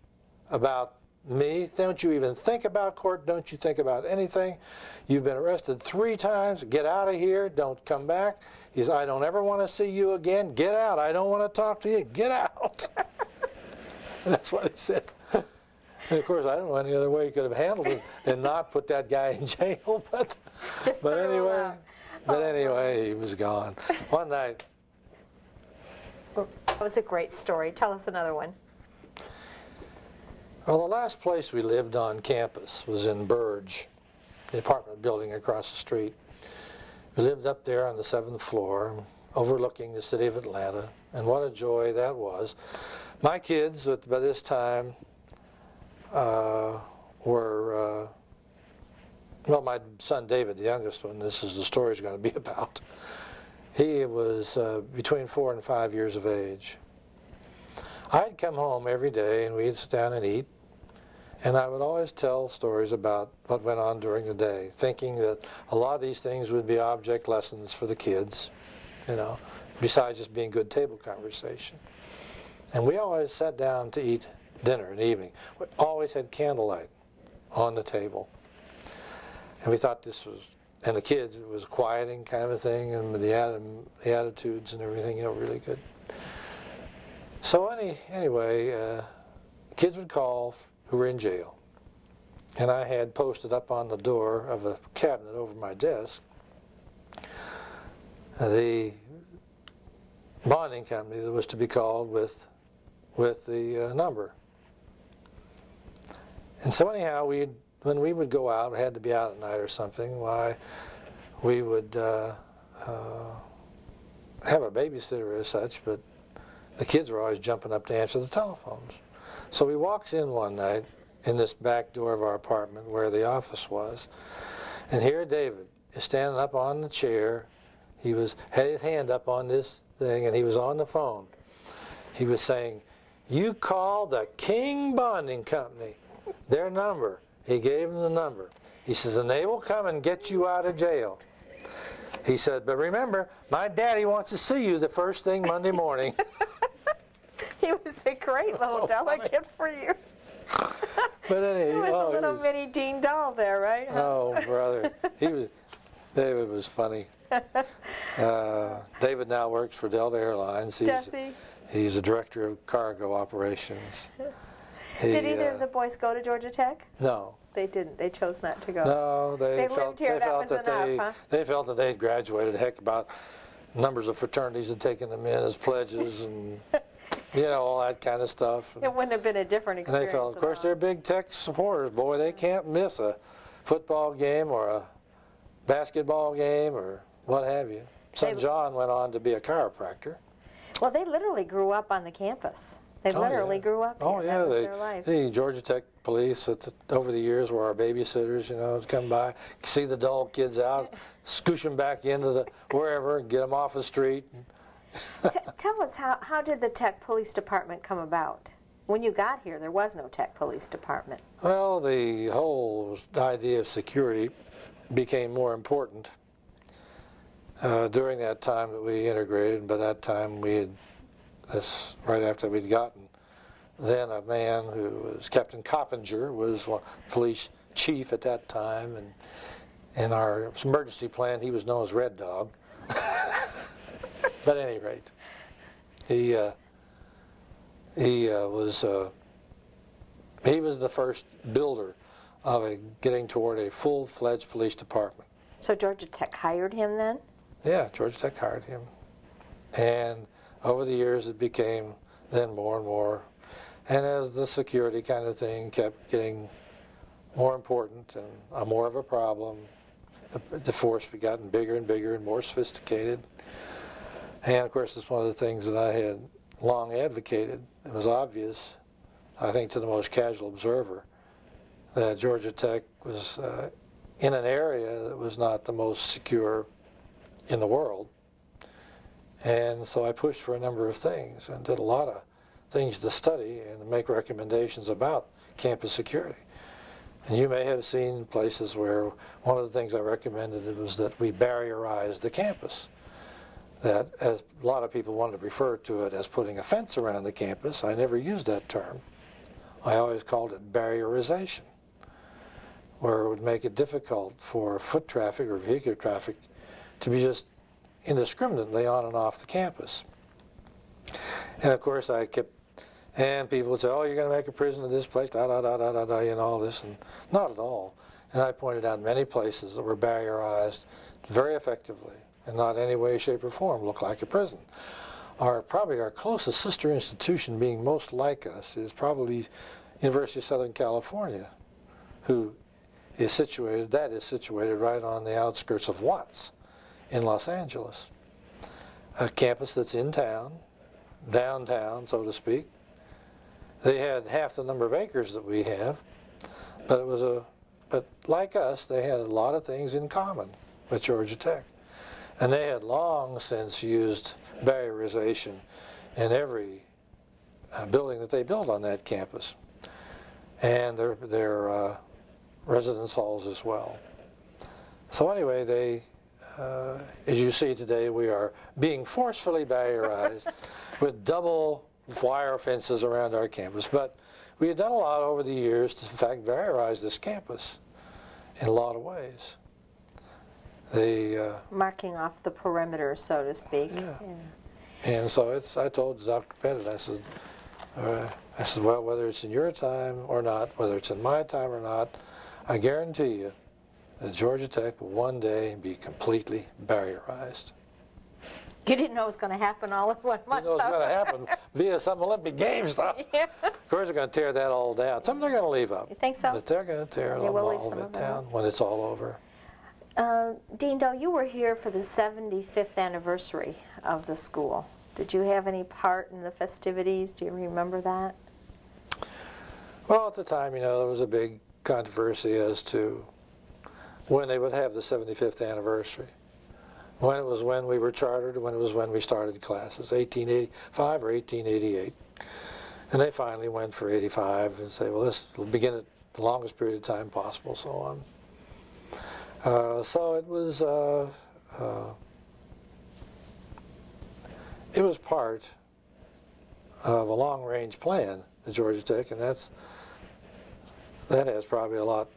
about me. Don't you even think about court. Don't you think about anything. You've been arrested 3 times. Get out of here. Don't come back. He says, I don't ever want to see you again. Get out. I don't want to talk to you. Get out. That's what he said. And of course, I don't know any other way he could have handled it and not put that guy in jail. But anyway, he was gone. One night. That was a great story. Tell us another one. Well, the last place we lived on campus was in Burge, the apartment building across the street. We lived up there on the 7th floor, overlooking the city of Atlanta, and what a joy that was. My kids, by this time, were, well, my son David, the youngest one, this is the story's going to be about. He was between 4 and 5 years of age. I'd come home every day and we'd sit down and eat, and I would always tell stories about what went on during the day, thinking that a lot of these things would be object lessons for the kids, you know, besides just being good table conversation. And we always sat down to eat dinner in the evening. We always had candlelight on the table. And we thought this was, and the kids, it was quieting kind of a thing, and the attitudes and everything, you know, really good. So anyway, kids would call who were in jail. And I had posted up on the door of a cabinet over my desk the bonding company that was to be called with the number. And so anyhow, when we would go out, had to be out at night or something, why we would have a babysitter as such, but the kids were always jumping up to answer the telephones. So we walks in one night in this back door of our apartment where the office was, and here David is standing up on the chair. He had his hand up on this thing, and he was on the phone. He was saying, "You call the King Bonding Company, their number." He gave him the number. He says, "and they will come and get you out of jail." He said, "but remember, my daddy wants to see you the first thing Monday morning." He was a great little delegate for you. But anyway, he was a little mini Dean doll there, right? Oh, brother. David was funny. David now works for Delta Airlines. Does he? He's the director of cargo operations. Did either of the boys go to Georgia Tech? No. They didn't. They chose not to go. No, they lived here. That was enough, huh? They felt that they'd graduated. Heck, about numbers of fraternities had taken them in as pledges and, you know, all that kind of stuff. It wouldn't have been a different experience. And they felt, of course, they're big Tech supporters. Boy, they can't miss a football game or a basketball game or what have you. Son John went on to be a chiropractor. Well, they literally grew up on the campus. They literally grew up here. Oh, yeah. That was their life. The Georgia Tech police over the years were our babysitters, you know, to come by, see the dull kids out, scoosh them back into wherever and get them off the street. Tell us, how did the Tech Police Department come about? When you got here, there was no Tech Police Department. Well, the whole idea of security became more important during that time that we integrated. By that time, that's right after we'd gotten. Then a man who was Captain Coppinger was police chief at that time, and in our emergency plan, he was known as Red Dog. But at any rate, he was the first builder of getting toward a full-fledged police department. So Georgia Tech hired him then? Yeah, Georgia Tech hired him, and over the years it became then more and more, and as the security kind of thing kept getting more important and more of a problem, the force had gotten bigger and bigger and more sophisticated. And of course, it's one of the things that I had long advocated. It was obvious, I think, to the most casual observer, that Georgia Tech was in an area that was not the most secure in the world. And so I pushed for a number of things and did a lot of things to study and to make recommendations about campus security. And you may have seen places where one of the things I recommended was that we barrierize the campus. That, as a lot of people wanted to refer to it as putting a fence around the campus, I never used that term. I always called it barrierization, where it would make it difficult for foot traffic or vehicular traffic to be just indiscriminately on and off the campus. And of course I kept, and people would say, "Oh, you're going to make a prison of this place, da da da da da da," and all this, and not at all. And I pointed out many places that were barrierized very effectively, and not in any way, shape, or form look like a prison. Probably our closest sister institution being most like us is probably University of Southern California, who is situated right on the outskirts of Watts in Los Angeles. A campus that's in town, downtown, so to speak. They had half the number of acres that we have, but but like us, they had a lot of things in common with Georgia Tech. And they had long since used barrierization in every building that they built on that campus, and their residence halls as well. So anyway, as you see today, we are being forcefully barrierized with double wire fences around our campus. But we had done a lot over the years to, in fact, valorize this campus in a lot of ways. Marking off the perimeter, so to speak. Yeah. And so I told Dr. Pettit, I said, well, whether it's in your time or not, whether it's in my time or not, I guarantee you that Georgia Tech will one day be completely barrierized. You didn't know it was going to happen all in 1 month. You know it's going to happen via some Olympic Games stuff. Yeah. Of course, they're going to tear that all down. Some they're going to leave up. You think so? But they're going to tear all of it down when it's all over. Dean Doe, you were here for the 75th anniversary of the school. Did you have any part in the festivities? Do you remember that? Well, at the time, you know, there was a big controversy as to when they would have the 75th anniversary. When it was when we were chartered, when it was when we started classes, 1885 or 1888. And they finally went for 85 and say, well, this will begin at the longest period of time possible, so on. So it was part of a long-range plan at Georgia Tech, and that has probably a lot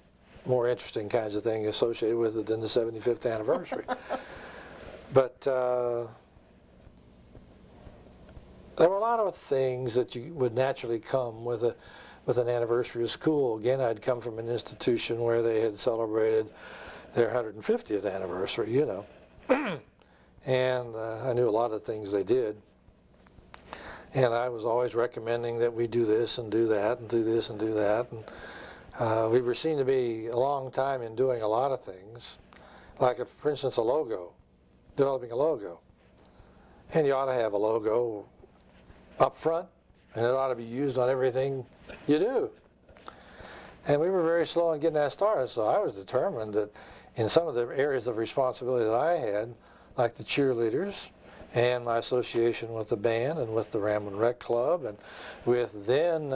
more interesting kinds of things associated with it than the 75th anniversary. But there were a lot of things that you would naturally come with an anniversary of school. Again, I'd come from an institution where they had celebrated their 150th anniversary, you know. And I knew a lot of things they did. And I was always recommending that we do this and do that and do this and do that. And we were seen to be a long time in doing a lot of things. Like, for instance, a logo, developing a logo. And you ought to have a logo up front, and it ought to be used on everything you do. And we were very slow in getting that started, so I was determined that in some of the areas of responsibility that I had, like the cheerleaders and my association with the band and with the Ramblin Wreck Club and with then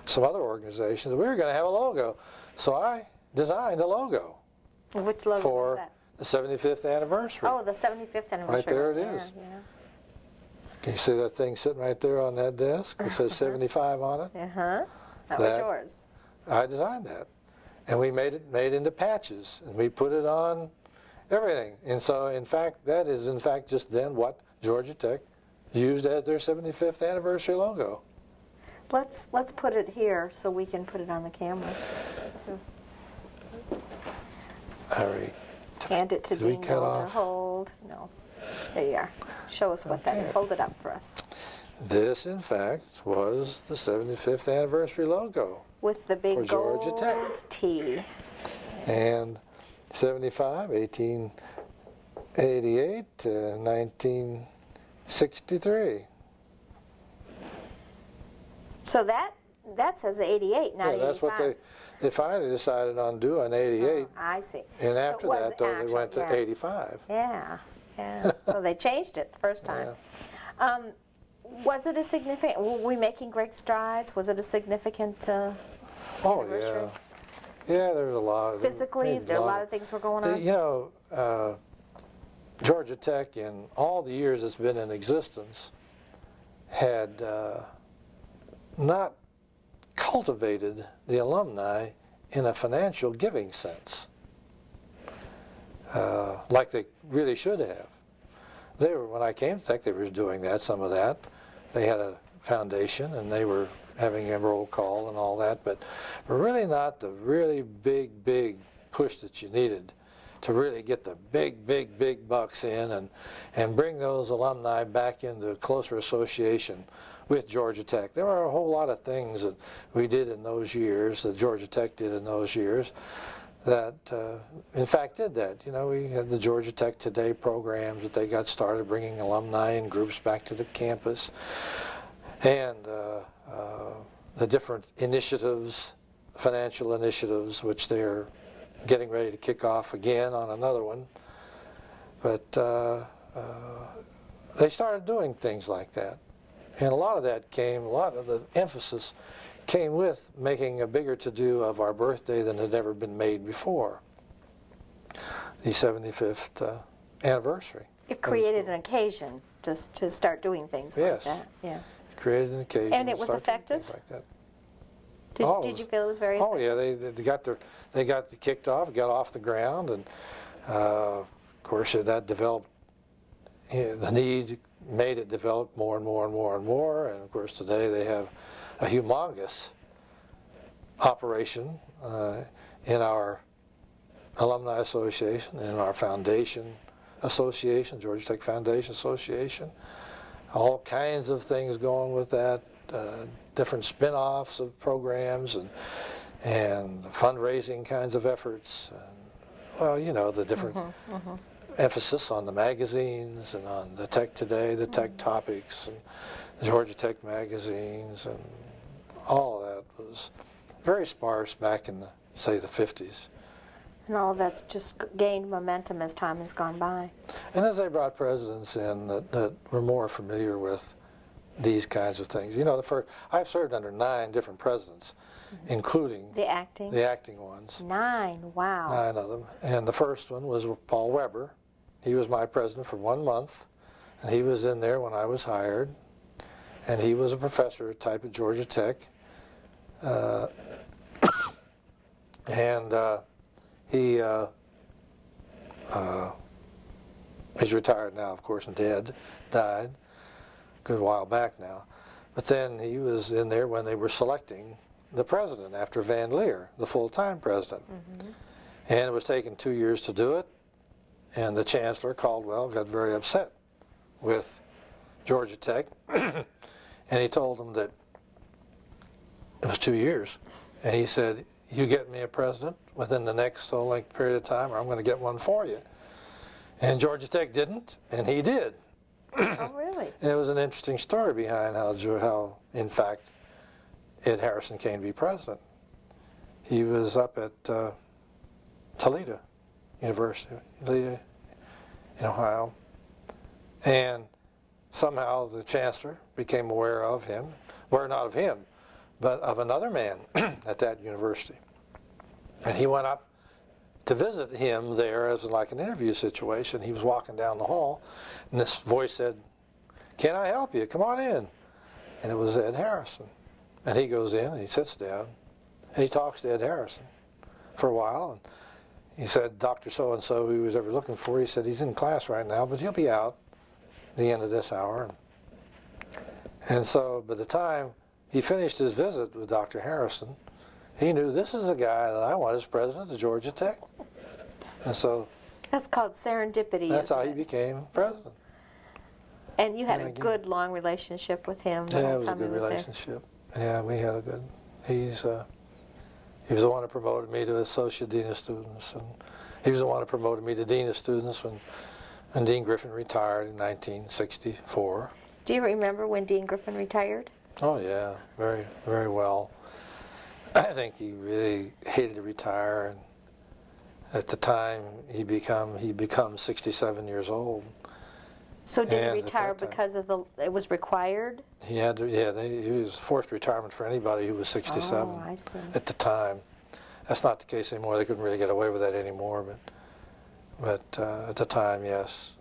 some other organizations, we were going to have a logo. So I designed a logo. Which logo for was that? The 75th anniversary. Oh, the 75th anniversary. Right there it is. Yeah. Can you see that thing sitting right there on that desk? It says 75 on it. Uh-huh. That was yours. I designed that. And we made it into patches, and we put it on everything. And so, in fact, that is, in fact, just then what Georgia Tech used as their 75th anniversary logo. Let's put it here so we can put it on the camera. All right. Hand it to Dean to hold. No. There you are. Show us what that is. Hold it up for us. This, in fact, was the 75th anniversary logo. With the big gold Georgia Tech. T. And 75, 1888 to 1963. So that says 88, not 85. Yeah, that's what they finally decided on doing, 88. Oh, I see. And after that, though, they went to 85. Yeah, yeah. So they changed it the first time. Yeah. Was it a significant, were we making great strides? Was it a significant anniversary? Yeah, there was a lot. Physically, there were a lot of things were going on? You know, Georgia Tech, in all the years it's been in existence, had not cultivated the alumni in a financial giving sense, like they really should have. They were, when I came to Tech, they were doing that, some of that. They had a foundation, and they were having a roll call and all that, but really not the really big push that you needed to really get the big bucks in and bring those alumni back into closer association with Georgia Tech. There were a whole lot of things that we did in those years, that Georgia Tech did in those years, that in fact did that. You know, we had the Georgia Tech Today programs that they got started, bringing alumni and groups back to the campus, and the different initiatives, financial initiatives, which they're getting ready to kick off again on another one. But they started doing things like that. And a lot of that came, a lot of the emphasis came with making a bigger to-do of our birthday than had ever been made before, the 75th anniversary. It created an occasion to start doing things like that. Yeah. Created an occasion. And it was effective? Things like that. Did you feel it was very effective? Oh yeah, they got kicked off, got off the ground, and of course that developed. The need made it develop more and more and more and more, and of course today they have a humongous operation in our Alumni Association, in our Foundation Association, Georgia Tech Foundation Association. All kinds of things going with that, different spin-offs of programs and fundraising kinds of efforts. And, well, you know, the different emphasis on the magazines and on the Tech Today, the Tech Topics, and the Georgia Tech magazines, and all of that was very sparse back in, say, the 50s. And all of that's just gained momentum as time has gone by. And as they brought presidents in that were more familiar with these kinds of things. You know, I've served under 9 different presidents, including the acting ones. 9, wow. 9 of them. And the first one was Paul Weber. He was my president for 1 month, and he was in there when I was hired. And he was a professor at type at Georgia Tech. He's retired now, of course, and died a good while back now. But then he was in there when they were selecting the president after Van Leer, the full-time president. And it was taking 2 years to do it, and the chancellor, Caldwell, got very upset with Georgia Tech, and he told them that it was 2 years. And he said, you get me a president within the next so-length period of time, or I'm going to get one for you. And Georgia Tech didn't, and he did. Oh, really? And it was an interesting story behind how, in fact, Ed Harrison came to be president. He was up at Toledo University, Toledo in Ohio, and somehow the chancellor became aware of him, well, not of him, but of another man at that university. And he went up to visit him there as like an interview situation. He was walking down the hall, and this voice said, "Can I help you? Come on in." And it was Ed Harrison. And he goes in, and he sits down, and he talks to Ed Harrison for a while. And he said, Dr. So-and-so, who he was ever looking for, he said, he's in class right now, but he'll be out at the end of this hour. And so by the time he finished his visit with Dr. Harrison, he knew this is a guy that I want as president of Georgia Tech. And so that's called serendipity. That's how he became president. And you had a good, long relationship with him. Yeah, it was a good relationship. Yeah, we had a good. He was the one who promoted me to associate dean of students, and he was the one who promoted me to dean of students when Dean Griffin retired in 1964. Do you remember when Dean Griffin retired? Oh yeah, very, very well. I think he really hated to retire, and at the time he become 67 years old. So did he retire because of it was required? He had to, yeah. He was forced retirement for anybody who was 67. Oh, I see. At the time, that's not the case anymore. They couldn't really get away with that anymore, but at the time, yes.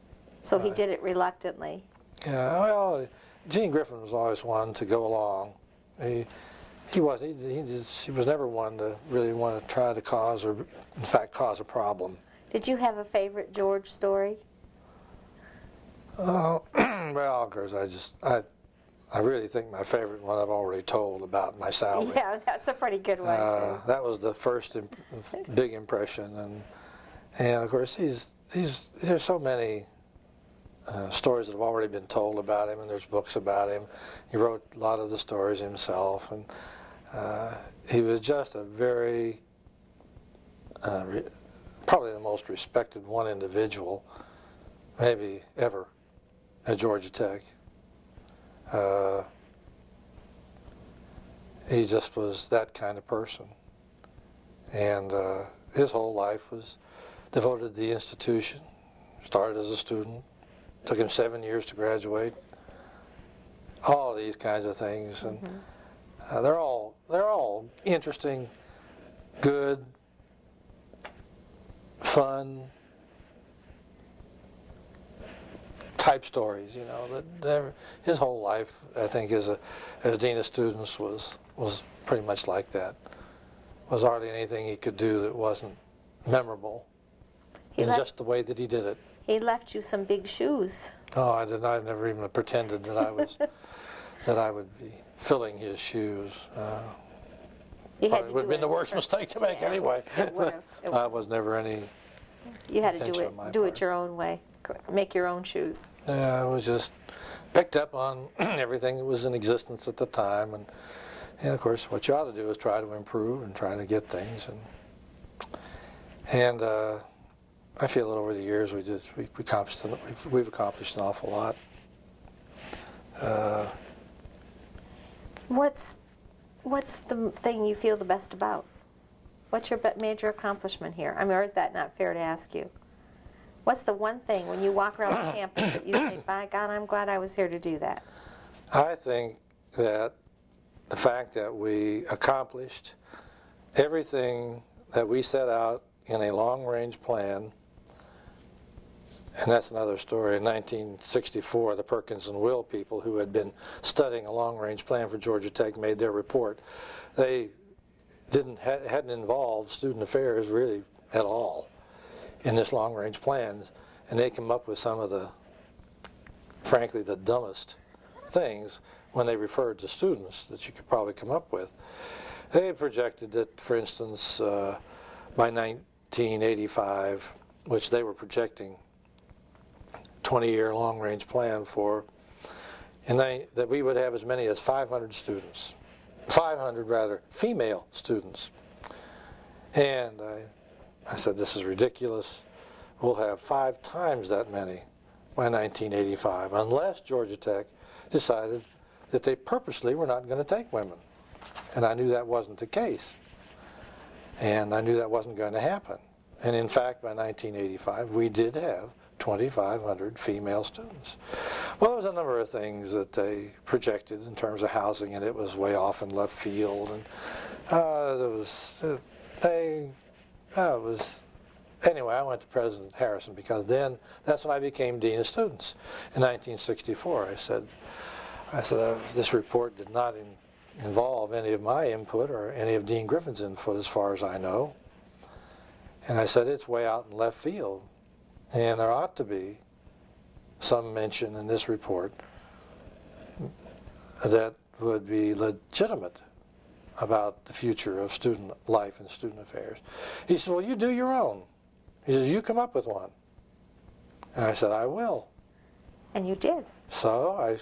So he did it reluctantly. Yeah. Well, Dean Griffin was always one to go along. He was never one to really want to try to cause, or in fact cause a problem. Did you have a favorite George story? Well, of course, I really think my favorite one I've already told about my salary. Yeah, that's a pretty good one too. That was the first big impression, and of course there's so many stories that have already been told about him, and there's books about him. He wrote a lot of the stories himself, and he was just a very probably the most respected one individual maybe ever at Georgia Tech. He just was that kind of person, and his whole life was devoted to the institution. Started as a student, took him 7 years to graduate. All of these kinds of things, and they're all interesting, good, fun type stories, you know. His whole life, I think, as Dean of Students was pretty much like that. Was hardly anything he could do that wasn't memorable in just the way that he did it. He left you some big shoes. Oh, I did not. I never even pretended that I was that I would be filling his shoes. It would have been the worst mistake to make anyway. I was never any. You had to do it your own way. Make your own shoes. Yeah, I was just picked up on everything that was in existence at the time, and of course, what you ought to do is try to improve and try to get things, and I feel that over the years we've accomplished an awful lot. What's the thing you feel the best about? What's your major accomplishment here? I mean, or is that not fair to ask you? What's the one thing when you walk around the campus that you say, by God, I'm glad I was here to do that? I think that the fact that we accomplished everything that we set out in a long-range plan, and that's another story. In 1964, the Perkins and Will people, who had been studying a long-range plan for Georgia Tech, made their report. They hadn't involved student affairs really at all in this long-range plans, and they came up with some of the, frankly, the dumbest things when they referred to students that you could probably come up with. They projected that, for instance, by 1985, which they were projecting 20-year long-range plan for, and that we would have as many as 500 female students. And I said, this is ridiculous. We'll have 5 times that many by 1985, unless Georgia Tech decided that they purposely were not going to take women. And I knew that wasn't the case. And I knew that wasn't going to happen. And in fact, by 1985, we did have 2,500 female students. Well, there was a number of things that they projected in terms of housing, and it was way off in left field. And anyway, I went to President Harrison, because then that's when I became Dean of Students in 1964. I said, this report did not involve any of my input or any of Dean Griffin's input as far as I know. And I said, it's way out in left field. And there ought to be some mention in this report that would be legitimate about the future of student life and student affairs. He said, well, you do your own. He says, you come up with one. And I said, I will. And you did. So I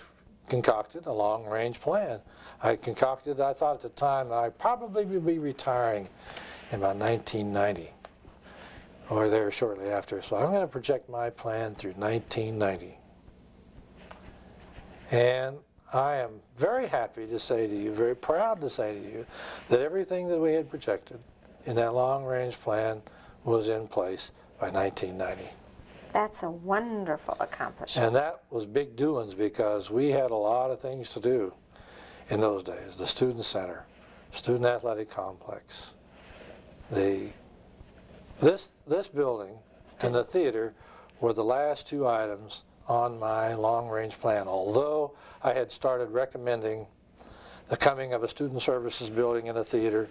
concocted a long-range plan. I thought at the time that I probably would be retiring in about 1990. Or there shortly after. So I'm going to project my plan through 1990. And I am very happy to say to you, very proud to say to you, that everything that we had projected in that long-range plan was in place by 1990. That's a wonderful accomplishment. And that was big doings, because we had a lot of things to do in those days. The Student Center, Student Athletic Complex, This building and the theater were the last 2 items on my long-range plan, although I had started recommending the coming of a student services building and a theater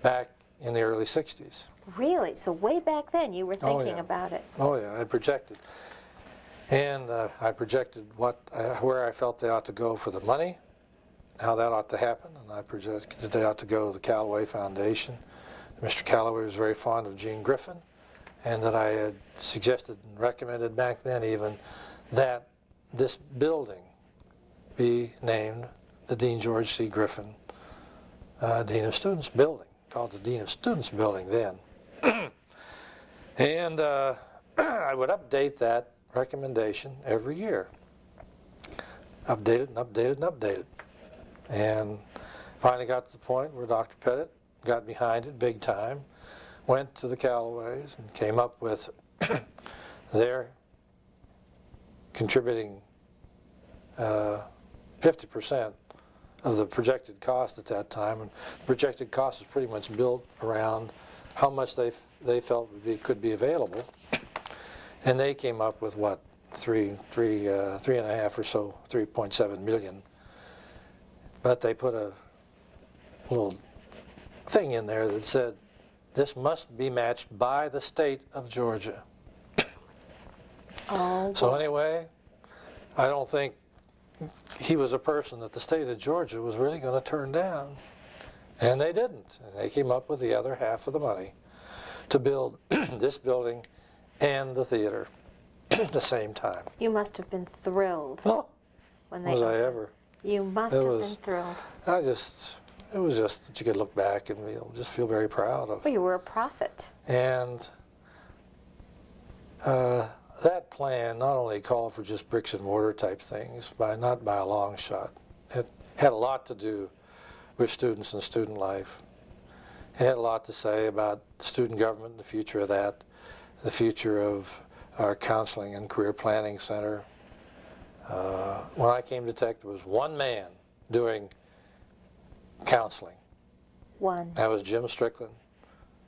back in the early 60s. Really? So way back then you were thinking about it. Oh yeah, I projected. And I projected where I felt they ought to go for the money, how that ought to happen, and I projected that they ought to go to the Callaway Foundation. Mr. Callaway was very fond of Dean Griffin, and that I had suggested and recommended back then even that this building be named the Dean George C. Griffin Dean of Students Building, called the Dean of Students Building then. And I would update that recommendation every year. Update it and update it and update it. And finally got to the point where Dr. Pettit got behind it big time, went to the Callaways and came up with their contributing 50% of the projected cost at that time. And the projected cost was pretty much built around how much they felt could be available. And they came up with what 3.5 or so, 3.7 million. But they put a little thing in there that said, this must be matched by the state of Georgia. Oh, so anyway, I don't think he was a person that the state of Georgia was really going to turn down. And they didn't. And they came up with the other half of the money to build this building and the theater at the same time. You must have been thrilled when they Was I opened. ever? You must have been thrilled. It was just that you could look back and just feel very proud of. Well, you were a prophet. And that plan not only called for just bricks and mortar type things, not by a long shot. It had a lot to do with students and student life. It had a lot to say about student government and the future of that, the future of our counseling and career planning center. When I came to Tech, there was one man doing counseling. One. That was Jim Strickland,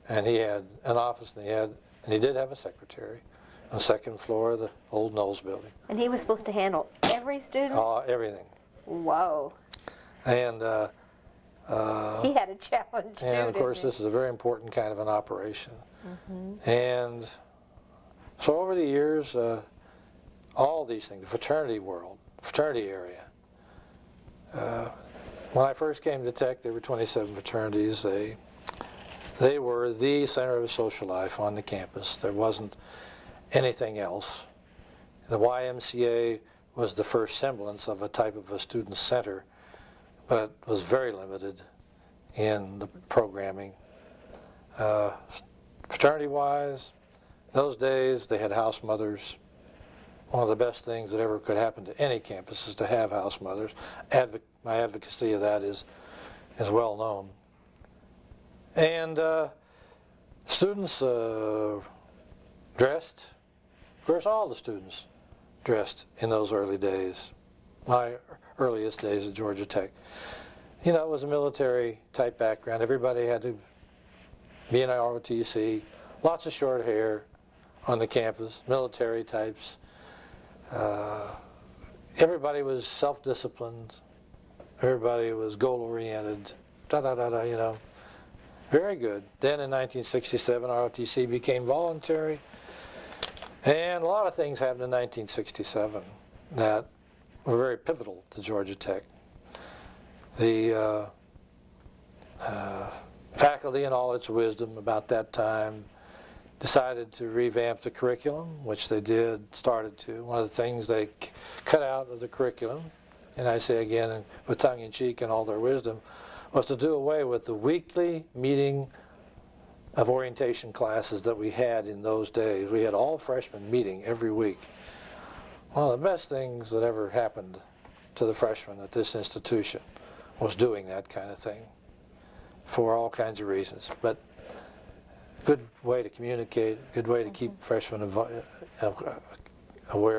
and he had an office, and he did have a secretary on the second floor of the old Knowles building. And he was supposed to handle every student? Everything. Whoa. And he had a challenge too. and of course, didn't this is a very important kind of an operation. Mm-hmm. And so over the years, all these things, the fraternity world, fraternity area. When I first came to Tech, there were 27 fraternities. They were the center of social life on the campus. There wasn't anything else. The YMCA was the first semblance of a type of a student center, but was very limited in the programming. Fraternity-wise, those days they had house mothers. One of the best things that ever could happen to any campus is to have house mothers. My advocacy of that is well known. And students dressed, of course all the students dressed in those early days, my earliest days at Georgia Tech. You know, it was a military type background. Everybody had to be in ROTC, lots of short hair on the campus, military types. Everybody was self-disciplined. Everybody was goal-oriented. You know. Very good. Then in 1967, ROTC became voluntary. And a lot of things happened in 1967 that were very pivotal to Georgia Tech. The faculty, in all its wisdom about that time, decided to revamp the curriculum, which they started to. One of the things they cut out of the curriculum, and I say again with tongue-in-cheek and all their wisdom, was to do away with the weekly meeting of orientation classes that we had in those days. We had all freshmen meeting every week. One of the best things that ever happened to the freshmen at this institution was doing that kind of thing for all kinds of reasons. But good way to communicate, good way to keep freshmen aware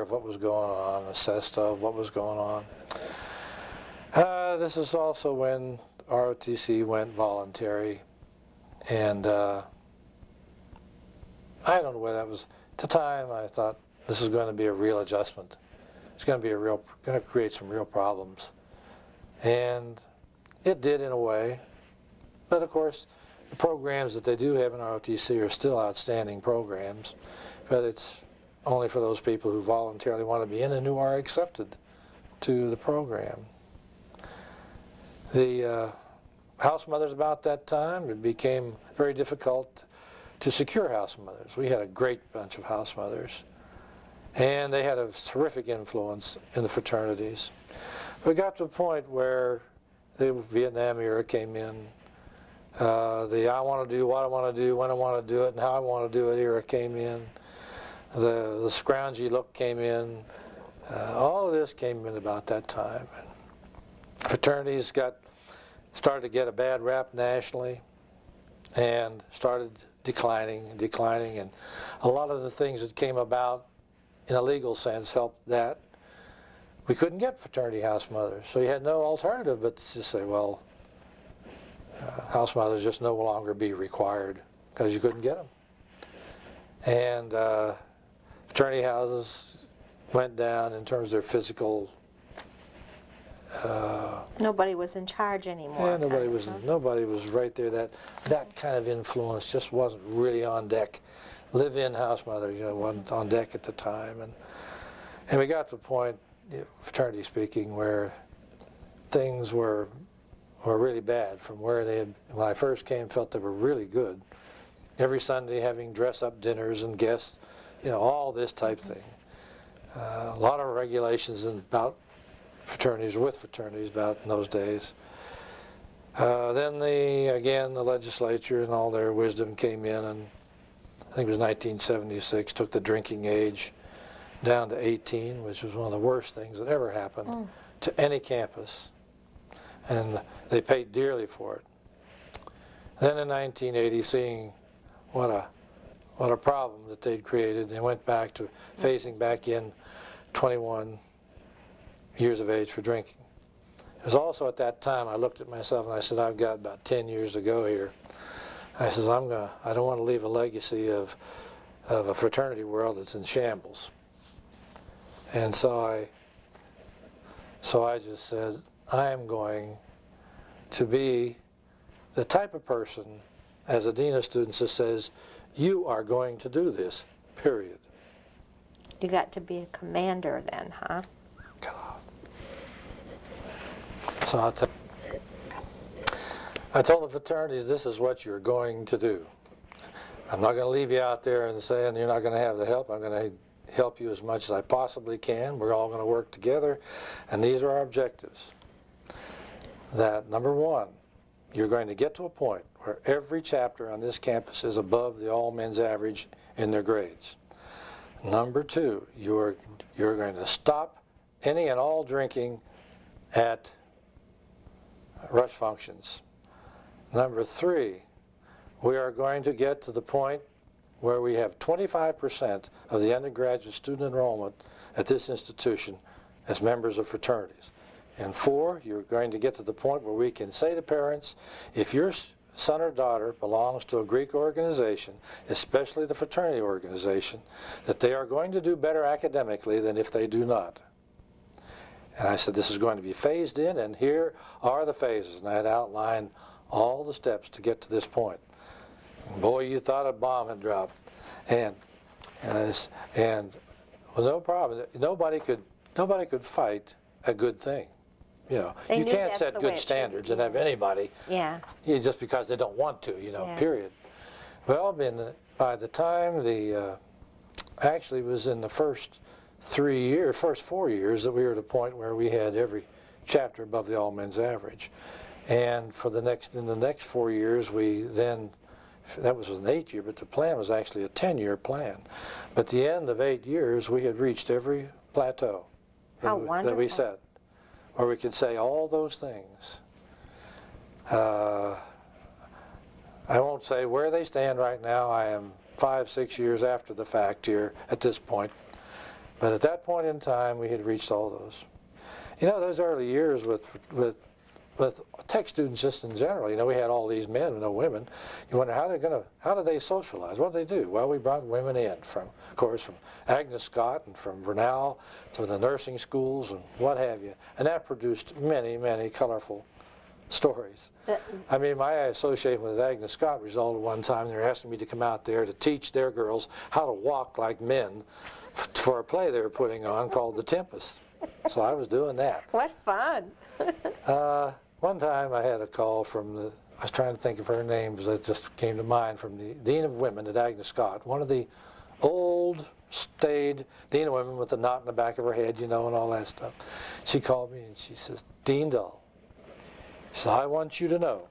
of what was going on, assessed of what was going on. This is also when ROTC went voluntary, and I don't know whether that was, at the time I thought this is going to be a real adjustment. It's going to create some real problems. And it did in a way, but of course the programs that they do have in ROTC are still outstanding programs, but it's only for those people who voluntarily want to be in and who are accepted to the program. The house mothers about that time, it became very difficult to secure house mothers. We had a great bunch of house mothers, and they had a terrific influence in the fraternities. We got to a point where the Vietnam era came in. The I want to do what I want to do, when I want to do it, and how I want to do it era came in. The scroungy look came in. All of this came in about that time. Fraternities started to get a bad rap nationally and started declining, and a lot of the things that came about in a legal sense helped that. We couldn't get fraternity house mothers, so you had no alternative but to say, well, house mothers just no longer be required because you couldn't get them. And fraternity houses went down in terms of their physical. Nobody was in charge anymore. Yeah, nobody was right there. That kind of influence just wasn't really on deck. Live-in house mother, wasn't on deck at the time, and we got to the point, fraternity speaking, where things were really bad from where they had. When I first came, felt they were really good. Every Sunday having dress-up dinners and guests, all this type thing. A lot of regulations about fraternities, with fraternities, about in those days. Then the legislature and all their wisdom came in, and I think it was 1976, took the drinking age down to 18, which was one of the worst things that ever happened to any campus, and they paid dearly for it. Then in 1980, seeing what a problem that they'd created, they went back to phasing back in 21 years of age for drinking. It was also at that time I looked at myself and I said, I've got about 10 years to go here. I says, I don't want to leave a legacy of a fraternity world that's in shambles. And so I just said, I am going to be the type of person, as a dean of students, that says, you are going to do this, period. You got to be a commander then, huh? So I told the fraternities, this is what you're going to do. I'm not going to leave you out there and saying you're not going to have the help. I'm going to help you as much as I possibly can. We're all going to work together, and these are our objectives. That, number one, you're going to get to a point where every chapter on this campus is above the all-men's average in their grades. Number two, you're going to stop any and all drinking at rush functions. Number three, we are going to get to the point where we have 25% of the undergraduate student enrollment at this institution as members of fraternities. And four, you're going to get to the point where we can say to parents, if your son or daughter belongs to a Greek organization, especially the fraternity organization, that they are going to do better academically than if they do not. And I said, this is going to be phased in, and here are the phases. And I had outlined all the steps to get to this point. And boy, you thought a bomb had dropped. And well, no problem. Nobody could fight a good thing. You can't set good standards and have anybody, just because they don't want to, period. Well, by the time actually it was in the first 4 years that we were at a point where we had every chapter above the all-men's average. And in the next 4 years, that was an 8-year, but the plan was actually a 10-year plan. But at the end of 8 years, we had reached every plateau that we set, where we could say all those things. I won't say where they stand right now. I am 5-6 years after the fact here at this point. But at that point in time, we had reached all those. Those early years with tech students just in general, we had all these men and no women. You wonder how do they socialize? What do they do? Well, we brought women in from Agnes Scott and from Bernal to the nursing schools and what have you. And that produced many, many colorful stories. My association with Agnes Scott resulted one time, they were asking me to come out there to teach their girls how to walk like men for a play they were putting on called The Tempest. So I was doing that. What fun. One time I had a call from I was trying to think of her name, because it just came to mind, from the Dean of Women at Agnes Scott, one of the old, staid Dean of Women with the knot in the back of her head, and all that stuff. She called me and she says, Dean Dull, so I want you to know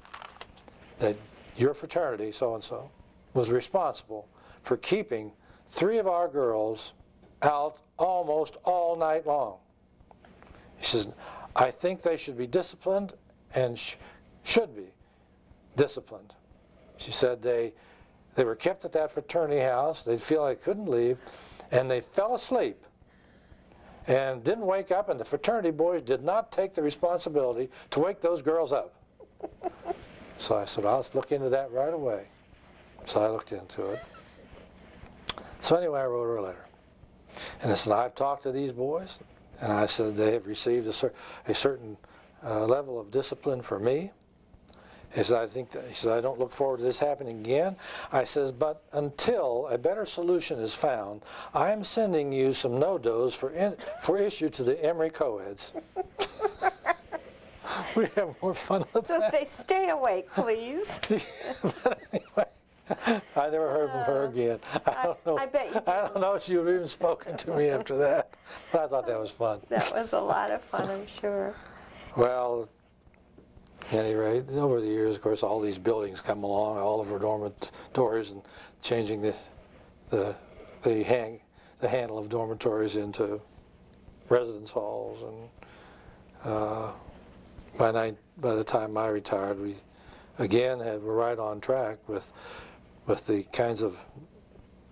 that your fraternity, so-and-so, was responsible for keeping 3 of our girls out almost all night long. She says, I think they should be disciplined and should be disciplined. She said they were kept at that fraternity house. They'd feel they couldn't leave, and they fell asleep and didn't wake up, and the fraternity boys did not take the responsibility to wake those girls up. So I said, I'll look into that right away. So I looked into it. So anyway, I wrote her a letter. And I said, I've talked to these boys, and I said, they have received a certain level of discipline from me. He said, he said, I don't look forward to this happening again. I says, but until a better solution is found, I am sending you some no-dos for issue to the Emory co-eds. We have more fun with that. So they stay awake, please. But anyway, I never heard from her again. I bet you did. I don't know if she would have even spoken to me after that, but I thought that was fun. That was a lot of fun, I'm sure. Well, at any rate, over the years, of course, all these buildings come along, all of our dormitories, and changing the handle of dormitories into residence halls. And by the time I retired, we again were right on track with the kinds of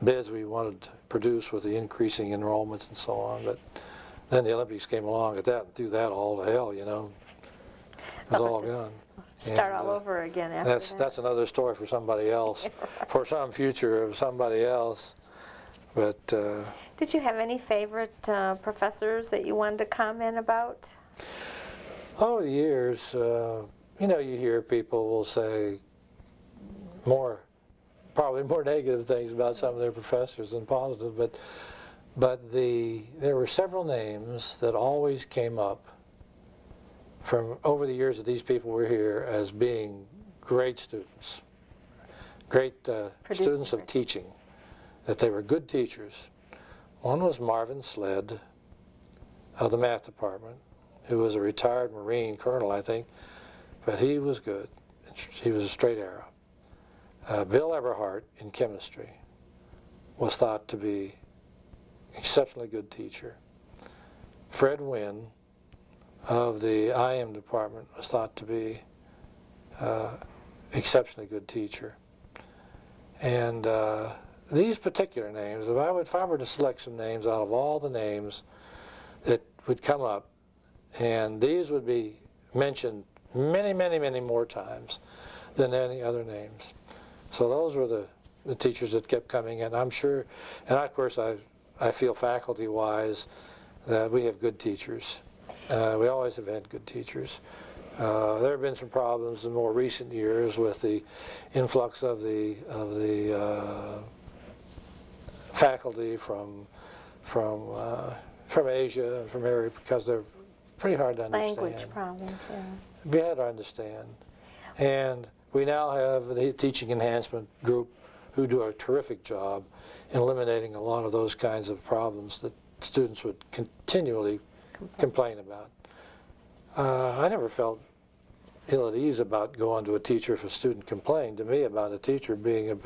bids we wanted to produce with the increasing enrollments and so on. But then the Olympics came along at that and threw that all to hell, you know. It was all gone. Start all over again after that. That's another story for somebody else, for some future of somebody else. But did you have any favorite professors that you wanted to comment about? Over the years, you know, you hear people will say probably more negative things about some of their professors than positive, but there were several names that always came up from over the years that these people were here as being great students, great students of teaching, that they were good teachers. One was Marvin Sled of the math department, who was a retired Marine colonel, I think, but he was good. He was a straight arrow. Bill Eberhardt in chemistry was thought to be an exceptionally good teacher. Fred Wynn of the IM department was thought to be exceptionally good teacher. And these particular names, if I were to select some names out of all the names that would come up, and these would be mentioned many, many, many more times than any other names. So those were the teachers that kept coming in, I'm sure. And of course, I feel faculty-wise that we have good teachers. We always have had good teachers. There have been some problems in more recent years with the influx of the faculty from Asia and from area, because they're pretty hard to understand. Language problems, yeah. We had to understand. And we now have the Teaching Enhancement group who do a terrific job in eliminating a lot of those kinds of problems that students would continually complain about. I never felt ill at ease about going to a teacher if a student complained to me about a teacher being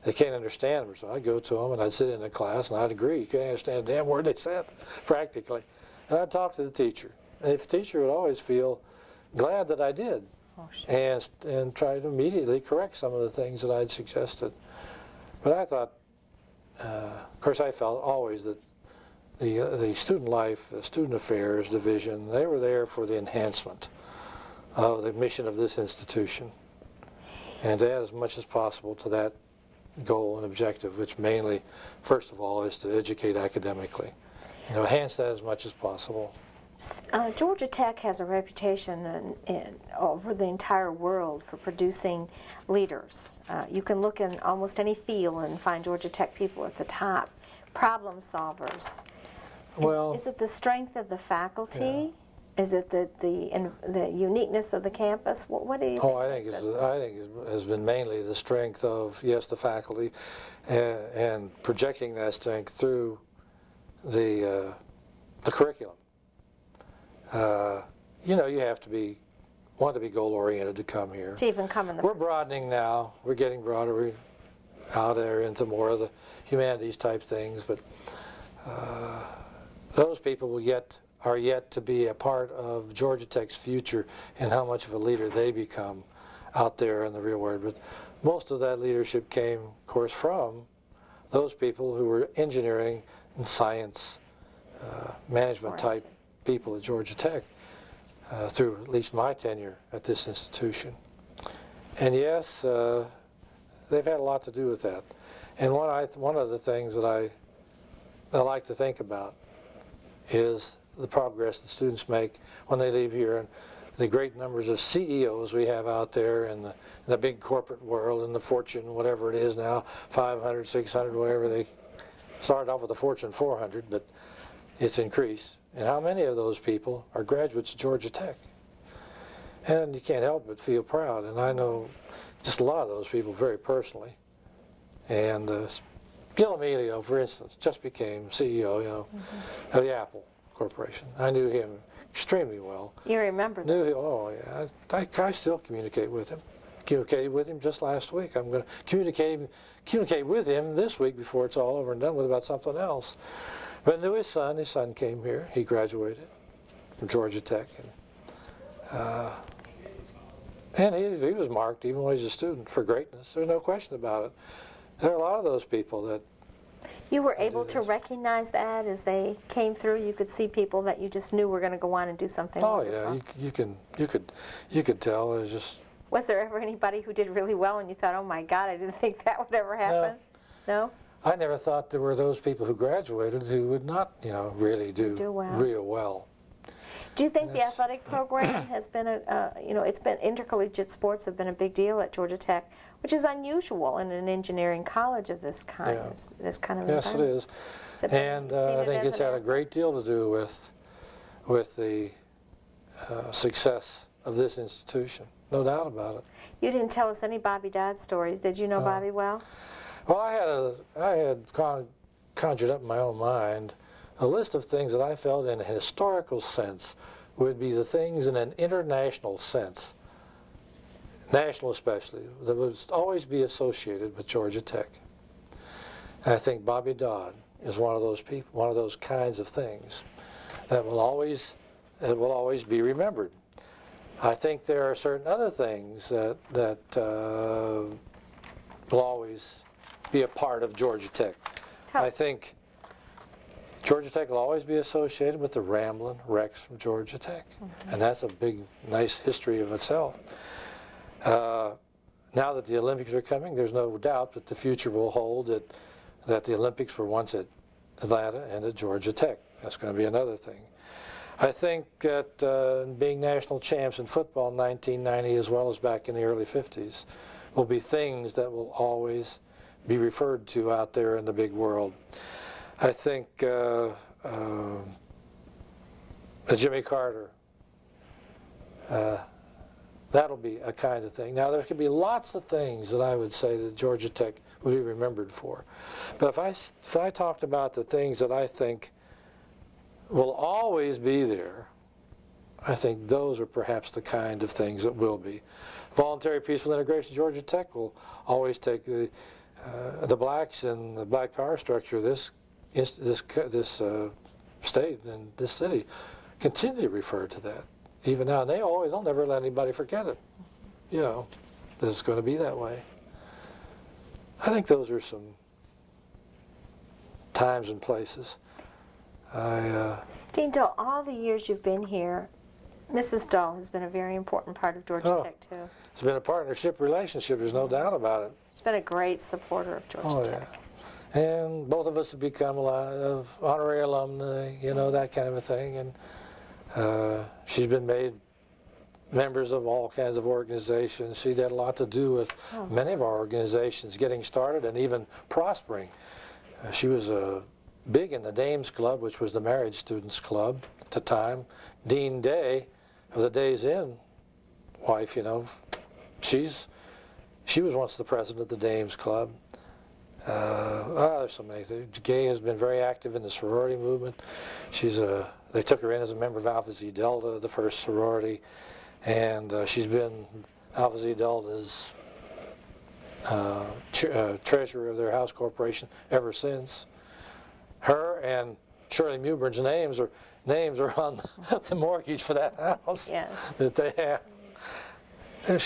they can't understand them. So I'd go to them and I'd sit in the class and I'd agree. You can't understand a damn word they said, practically. And I'd talk to the teacher. And the teacher would always feel glad that I did. Oh, sure. And try to immediately correct some of the things that I'd suggested. But I thought, of course I felt always that the student life, the student affairs division, they were there for the enhancement of the mission of this institution, and to add as much as possible to that goal and objective, which mainly, first of all, is to educate academically. You know, enhance that as much as possible. Georgia Tech has a reputation over the entire world for producing leaders. You can look in almost any field and find Georgia Tech people at the top, problem solvers. Is it the strength of the faculty? Yeah. Is it the uniqueness of the campus? What do you think? I think it has been mainly the strength of, yes, the faculty, and projecting that strength through the curriculum. You know, you have to want to be goal-oriented to come here. To even come in the We're broadening now. We're getting broader. We're out there into more of the humanities type things, but those people are yet to be a part of Georgia Tech's future and how much of a leader they become out there in the real world. But most of that leadership came, of course, from those people who were engineering and science management type people at Georgia Tech through at least my tenure at this institution. And yes, they've had a lot to do with that. And one of the things that I like to think about is the progress that students make when they leave here, and the great numbers of CEOs we have out there in the big corporate world, in the Fortune, whatever it is now, 500, 600, whatever. They started off with the Fortune 400, but it's increased. And how many of those people are graduates of Georgia Tech? And you can't help but feel proud. And I know just a lot of those people very personally. And Gil Amelio, for instance, just became CEO, of the Apple Corporation. I knew him extremely well. You remember that? Oh, yeah. I still communicate with him. Communicated with him just last week. I'm going to communicate with him this week before it's all over and done with about something else. But knew his son came here. He graduated from Georgia Tech. And he was marked, even when he was a student, for greatness. There's no question about it. There are a lot of those people that... You were able to recognize that as they came through? You could see people that you just knew were going to go on and do something wonderful. Yeah, you could tell. It was just... Was there ever anybody who did really well and you thought, oh my God, I didn't think that would ever happen? No? I never thought there were those people who graduated who would not, really do real well. Do you think the athletic program has been it's been intercollegiate sports have been a big deal at Georgia Tech, which is unusual in an engineering college of this kind, this kind of Yes, it is. And I think it's had a great deal to do with the success of this institution. No doubt about it. You didn't tell us any Bobby Dodd stories. Did you know Bobby well? Well, I had conjured up in my own mind a list of things that I felt in a historical sense would be the things in an international sense, national especially, that would always be associated with Georgia Tech. And I think Bobby Dodd is one of those people, one of those kinds of things that will always be remembered. I think there are certain other things that will always be a part of Georgia Tech. I think Georgia Tech will always be associated with the Ramblin Wrecks from Georgia Tech, and that's a big, nice history of itself. Now that the Olympics are coming, there's no doubt that the future will hold that the Olympics were once at Atlanta and at Georgia Tech. That's going to be another thing. I think that being national champs in football in 1990, as well as back in the early 50s, will be things that will always be referred to out there in the big world. I think Jimmy Carter, that'll be a kind of thing. Now, there could be lots of things that I would say that Georgia Tech would be remembered for. But if I talked about the things that I think will always be there, I think those are perhaps the kind of things that will be. Voluntary Peaceful Integration, Georgia Tech will always take the blacks and the black power structure of this state and this city continue to refer to that. Even now, and they'll never let anybody forget it. It's going to be that way. I think those are some times and places. Dean Dahl, all the years you've been here, Mrs. Dahl has been a very important part of Georgia Tech, too. It's been a partnership relationship, there's no doubt about it. She's been a great supporter of Georgia Tech. And both of us have become a lot of honorary alumni, that kind of a thing. And she's been made members of all kinds of organizations. She had a lot to do with many of our organizations getting started and even prospering. She was big in the Dames Club, which was the married students club at the time. Dean Day of the Days Inn wife, she was once the president of the Dames Club. There's so many things. Gay has been very active in the sorority movement. They took her in as a member of Alpha Xi Delta, the first sorority, and she's been Alpha Xi Delta's treasurer of their house corporation ever since. Her and Shirley Mewburn's names are on the mortgage for that house that they have. And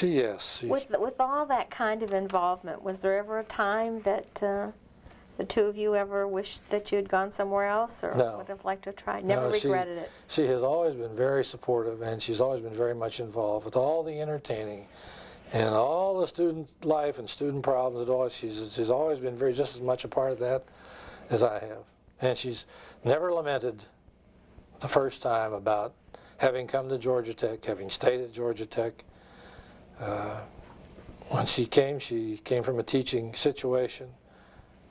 With all that kind of involvement, was there ever a time that the two of you ever wished that you had gone somewhere else, or would have liked to try? Never regretted it? She has always been very supportive, and she's always been very much involved with all the entertaining and all the student life and student problems. She's always been just as much a part of that as I have. And she's never lamented the first time about having come to Georgia Tech, having stayed at Georgia Tech. When she came from a teaching situation,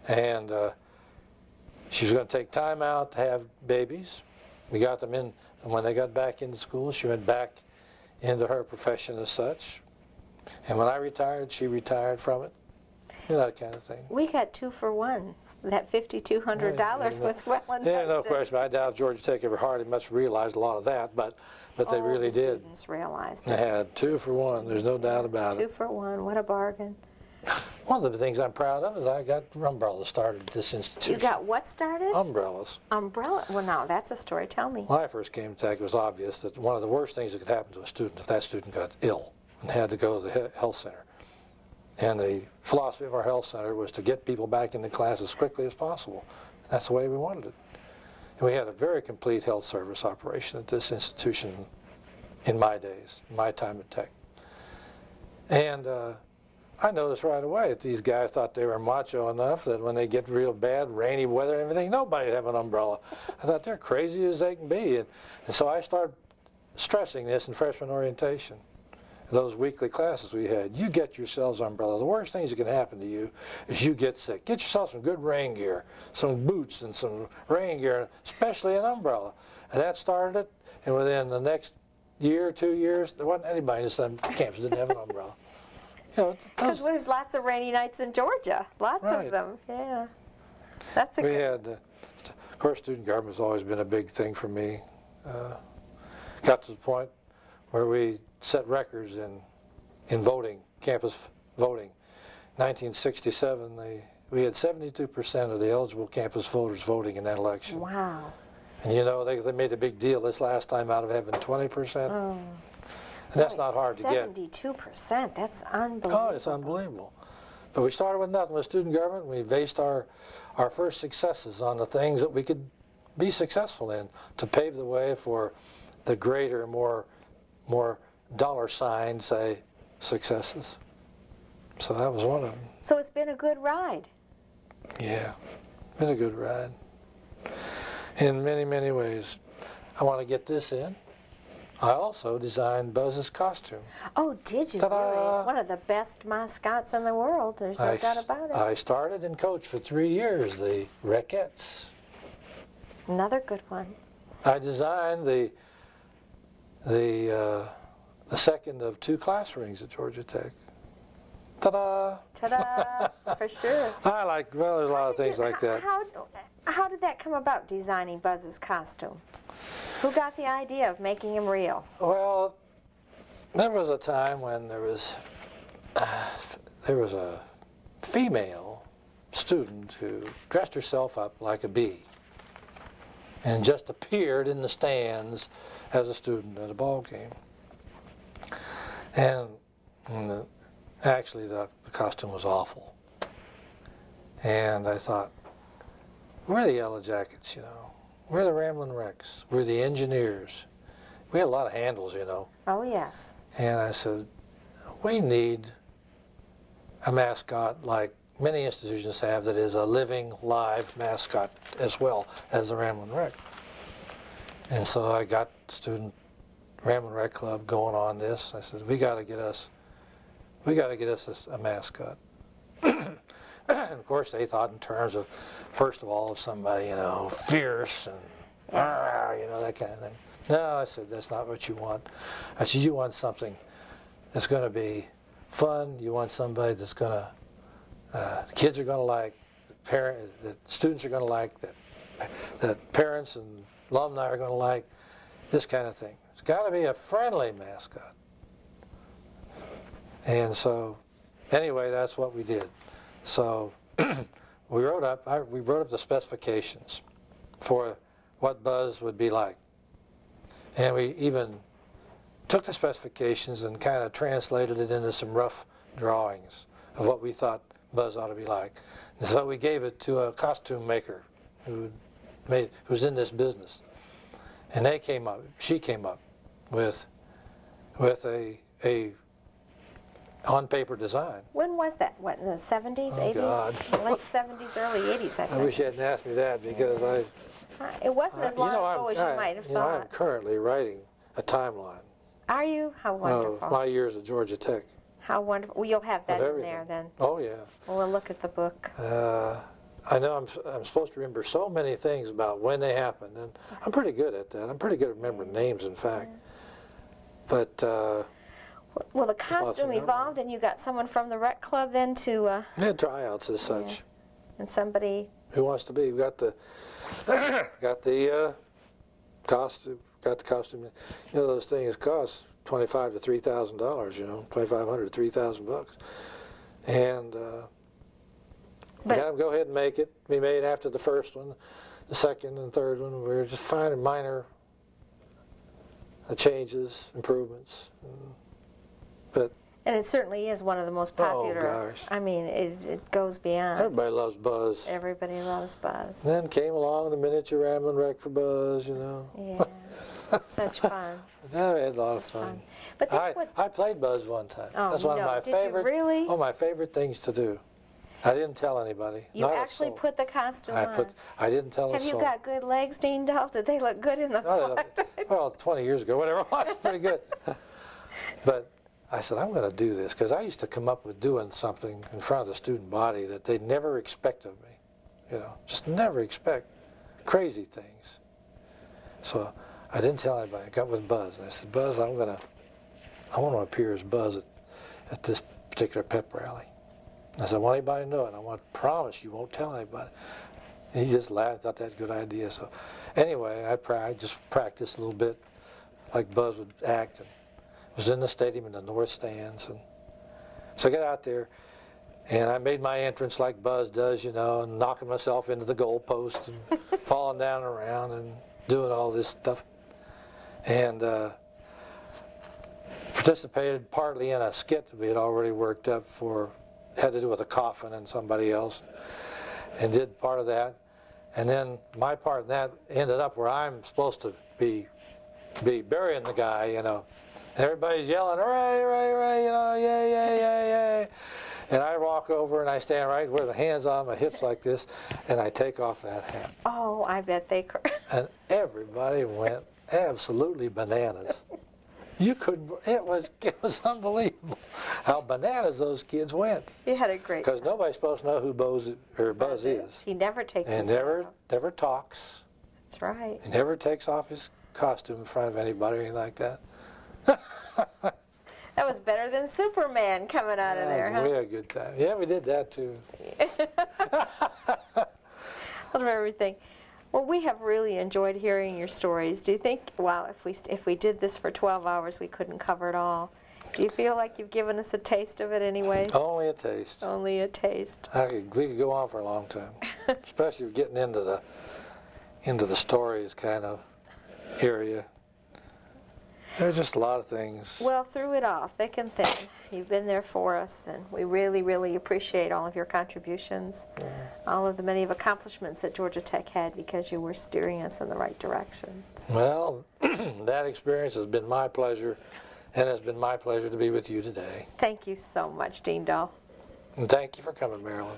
and she was going to take time out to have babies. We got them in, and when they got back into school, she went back into her profession as such. And when I retired, she retired from it. You know, that kind of thing. We got 2 for 1. That $5,200 was well invested. Yeah, no question. I doubt Georgia Tech ever hardly much realized a lot of that, but they really the did. Students realized. They had 2 for 1. There's no doubt about it. 2 for 1. What a bargain. One of the things I'm proud of is I got umbrellas started at this institution. You got what started? Umbrellas. Umbrella? Well, now that's a story. Tell me. When I first came to Tech, it was obvious that one of the worst things that could happen to a student if that student got ill and had to go to the health center. And the philosophy of our health center was to get people back into class as quickly as possible. That's the way we wanted it. And we had a very complete health service operation at this institution in my days, my time at Tech. And I noticed right away that these guys thought they were macho enough that when they get real bad, rainy weather and everything, nobody'd have an umbrella. I thought they're crazy as they can be. And so I started stressing this in freshman orientation. Those weekly classes we had, you get yourselves an umbrella. The worst things that can happen to you is you get sick. Get yourself some good rain gear, some boots and some rain gear, especially an umbrella. And that started it, and within the next year, 2 years, there wasn't anybody in the campus that didn't have an umbrella. You know, because there's lots of rainy nights in Georgia. Lots of them, yeah. That's a we good... had, of course, student government has always been a big thing for me. Got to the point where we set records in voting, campus voting. 1967, we had 72% of the eligible campus voters voting in that election. Wow. And you know, they made a big deal this last time out of having 20%. Oh. And that's not hard to get. 72%, that's unbelievable. Oh, it's unbelievable. But we started with nothing with student government. We based our first successes on the things that we could be successful in to pave the way for the greater, more dollar sign, say, successes. So that was one of them. So it's been a good ride. Yeah, been a good ride. In many, many ways. I want to get this in. I also designed Buzz's costume. Oh, did you really? One of the best mascots in the world. There's no doubt about it. I started and coached for 3 years the Rockettes. Another good one. I designed the second of 2 class rings at Georgia Tech. Ta-da! Ta-da! For sure. Well, there's a lot of things like that. How did that come about, designing Buzz's costume? Who got the idea of making him real? Well, there was a time when there was a female student who dressed herself up like a bee and just appeared in the stands as a student at a ball game. And actually the costume was awful. And I thought, we're the Yellow Jackets, you know. We're the Ramblin Wrecks. We're the engineers. We had a lot of handles, you know. Oh, yes. And I said, we need a mascot like many institutions have that is a living, live mascot as well as the Ramblin Wreck. And so I got student Ramblin Wreck Club going on this. I said, we got to get us a mascot. And of course, they thought in terms of, first of all, of somebody, you know, fierce and, you know, that kind of thing. No, I said, that's not what you want. I said, you want something that's going to be fun. You want somebody that's going to, the kids are going to like, the students are going to like, that parents and alumni are going to like, this kind of thing. It's got to be a friendly mascot. And so, anyway, that's what we did. So we wrote up the specifications for what Buzz would be like. And we even took the specifications and kind of translated it into some rough drawings of what we thought Buzz ought to be like. And so we gave it to a costume maker who's in this business. And she came up with a on paper design. When was that? What, in the 70s, Oh, 80s? God. Late 70s, early 80s, I I think. wish you hadn't asked me that because It wasn't as long ago as you might have I'm thought. currently writing a timeline Are you? How wonderful. of my years at Georgia Tech. How wonderful. Well, you'll have that Of in everything. there then. Oh, yeah. Well, we'll look at the book. I know I'm supposed to remember so many things about when they happened, and I'm pretty good at that. I'm pretty good at remembering names, in fact. But well, the costume evolved, and you got someone from the Rec Club then to... yeah, tryouts as such. And somebody... Who wants to be? We got the costume. Got the costume. You know, those things cost $2,500 to $3,000. You know, $2,500 to $3,000, and. We had them go ahead and make it. We made after the first one, the second and third one. We were just finding minor changes, improvements. And it certainly is one of the most popular. Oh, gosh. I mean, it goes beyond. Everybody loves Buzz. Everybody loves Buzz. And then came along the miniature Ramblin Wreck for Buzz, you know. Yeah. Such fun. Yeah, we had a lot of fun. But that's I played Buzz one time. Oh, that's one of my favorite. Did you really? Oh, my favorite things to do. I didn't tell anybody. You Not actually put the costume on. I didn't tell Have a you soul. got good legs, Dean Dahl? Did they look good in those photos? Well, 20 years ago, whatever it was, pretty good. But I said, I'm going to do this, because I used to come up with doing something in front of the student body that they'd never expect of me. You know, just never expect crazy things. So I didn't tell anybody. I got with Buzz, and I said, Buzz, I want to appear as Buzz at this particular pep rally. I said, I want anybody to know it. I want to promise you won't tell anybody. And he just laughed, thought that was a good idea. So anyway, I just practiced a little bit like Buzz would act. And was in the stadium in the north stands. And so I got out there, and I made my entrance like Buzz does, you know, and knocking myself into the goalpost and falling down and around and doing all this stuff. And participated partly in a skit that we had already worked up for, had to do with a coffin and somebody else, and did part of that. And then my part in that ended up where I'm supposed to be burying the guy, you know. And everybody's yelling, hooray, hooray, hooray, you know, yay, yay, yay, yay. And I walk over and I stand right with the hands on my hips like this, and I take off that hat. Oh, I bet they... And everybody went absolutely bananas. You couldn't, it was unbelievable how bananas those kids went. You had a great Because nobody's supposed to know who Buzz is. He never takes and his never talks. That's right. He never takes off his costume in front of anybody or anything like that. That was better than Superman coming out of there, huh? We had a good time. Yeah, we did that too. Of everything. Well, we have really enjoyed hearing your stories. Do you think, wow, if we did this for 12 hours, we couldn't cover it all? Do you feel like you've given us a taste of it anyway? Only a taste. Only a taste. We could go on for a long time, especially getting into the stories kind of area. There's just a lot of things. Well, through it all, thick and thin, you've been there for us, and we really, really appreciate all of your contributions, all of the many accomplishments that Georgia Tech had because you were steering us in the right direction. Well, that experience has been my pleasure, and it's been my pleasure to be with you today. Thank you so much, Dean Dahl. And thank you for coming, Marilyn.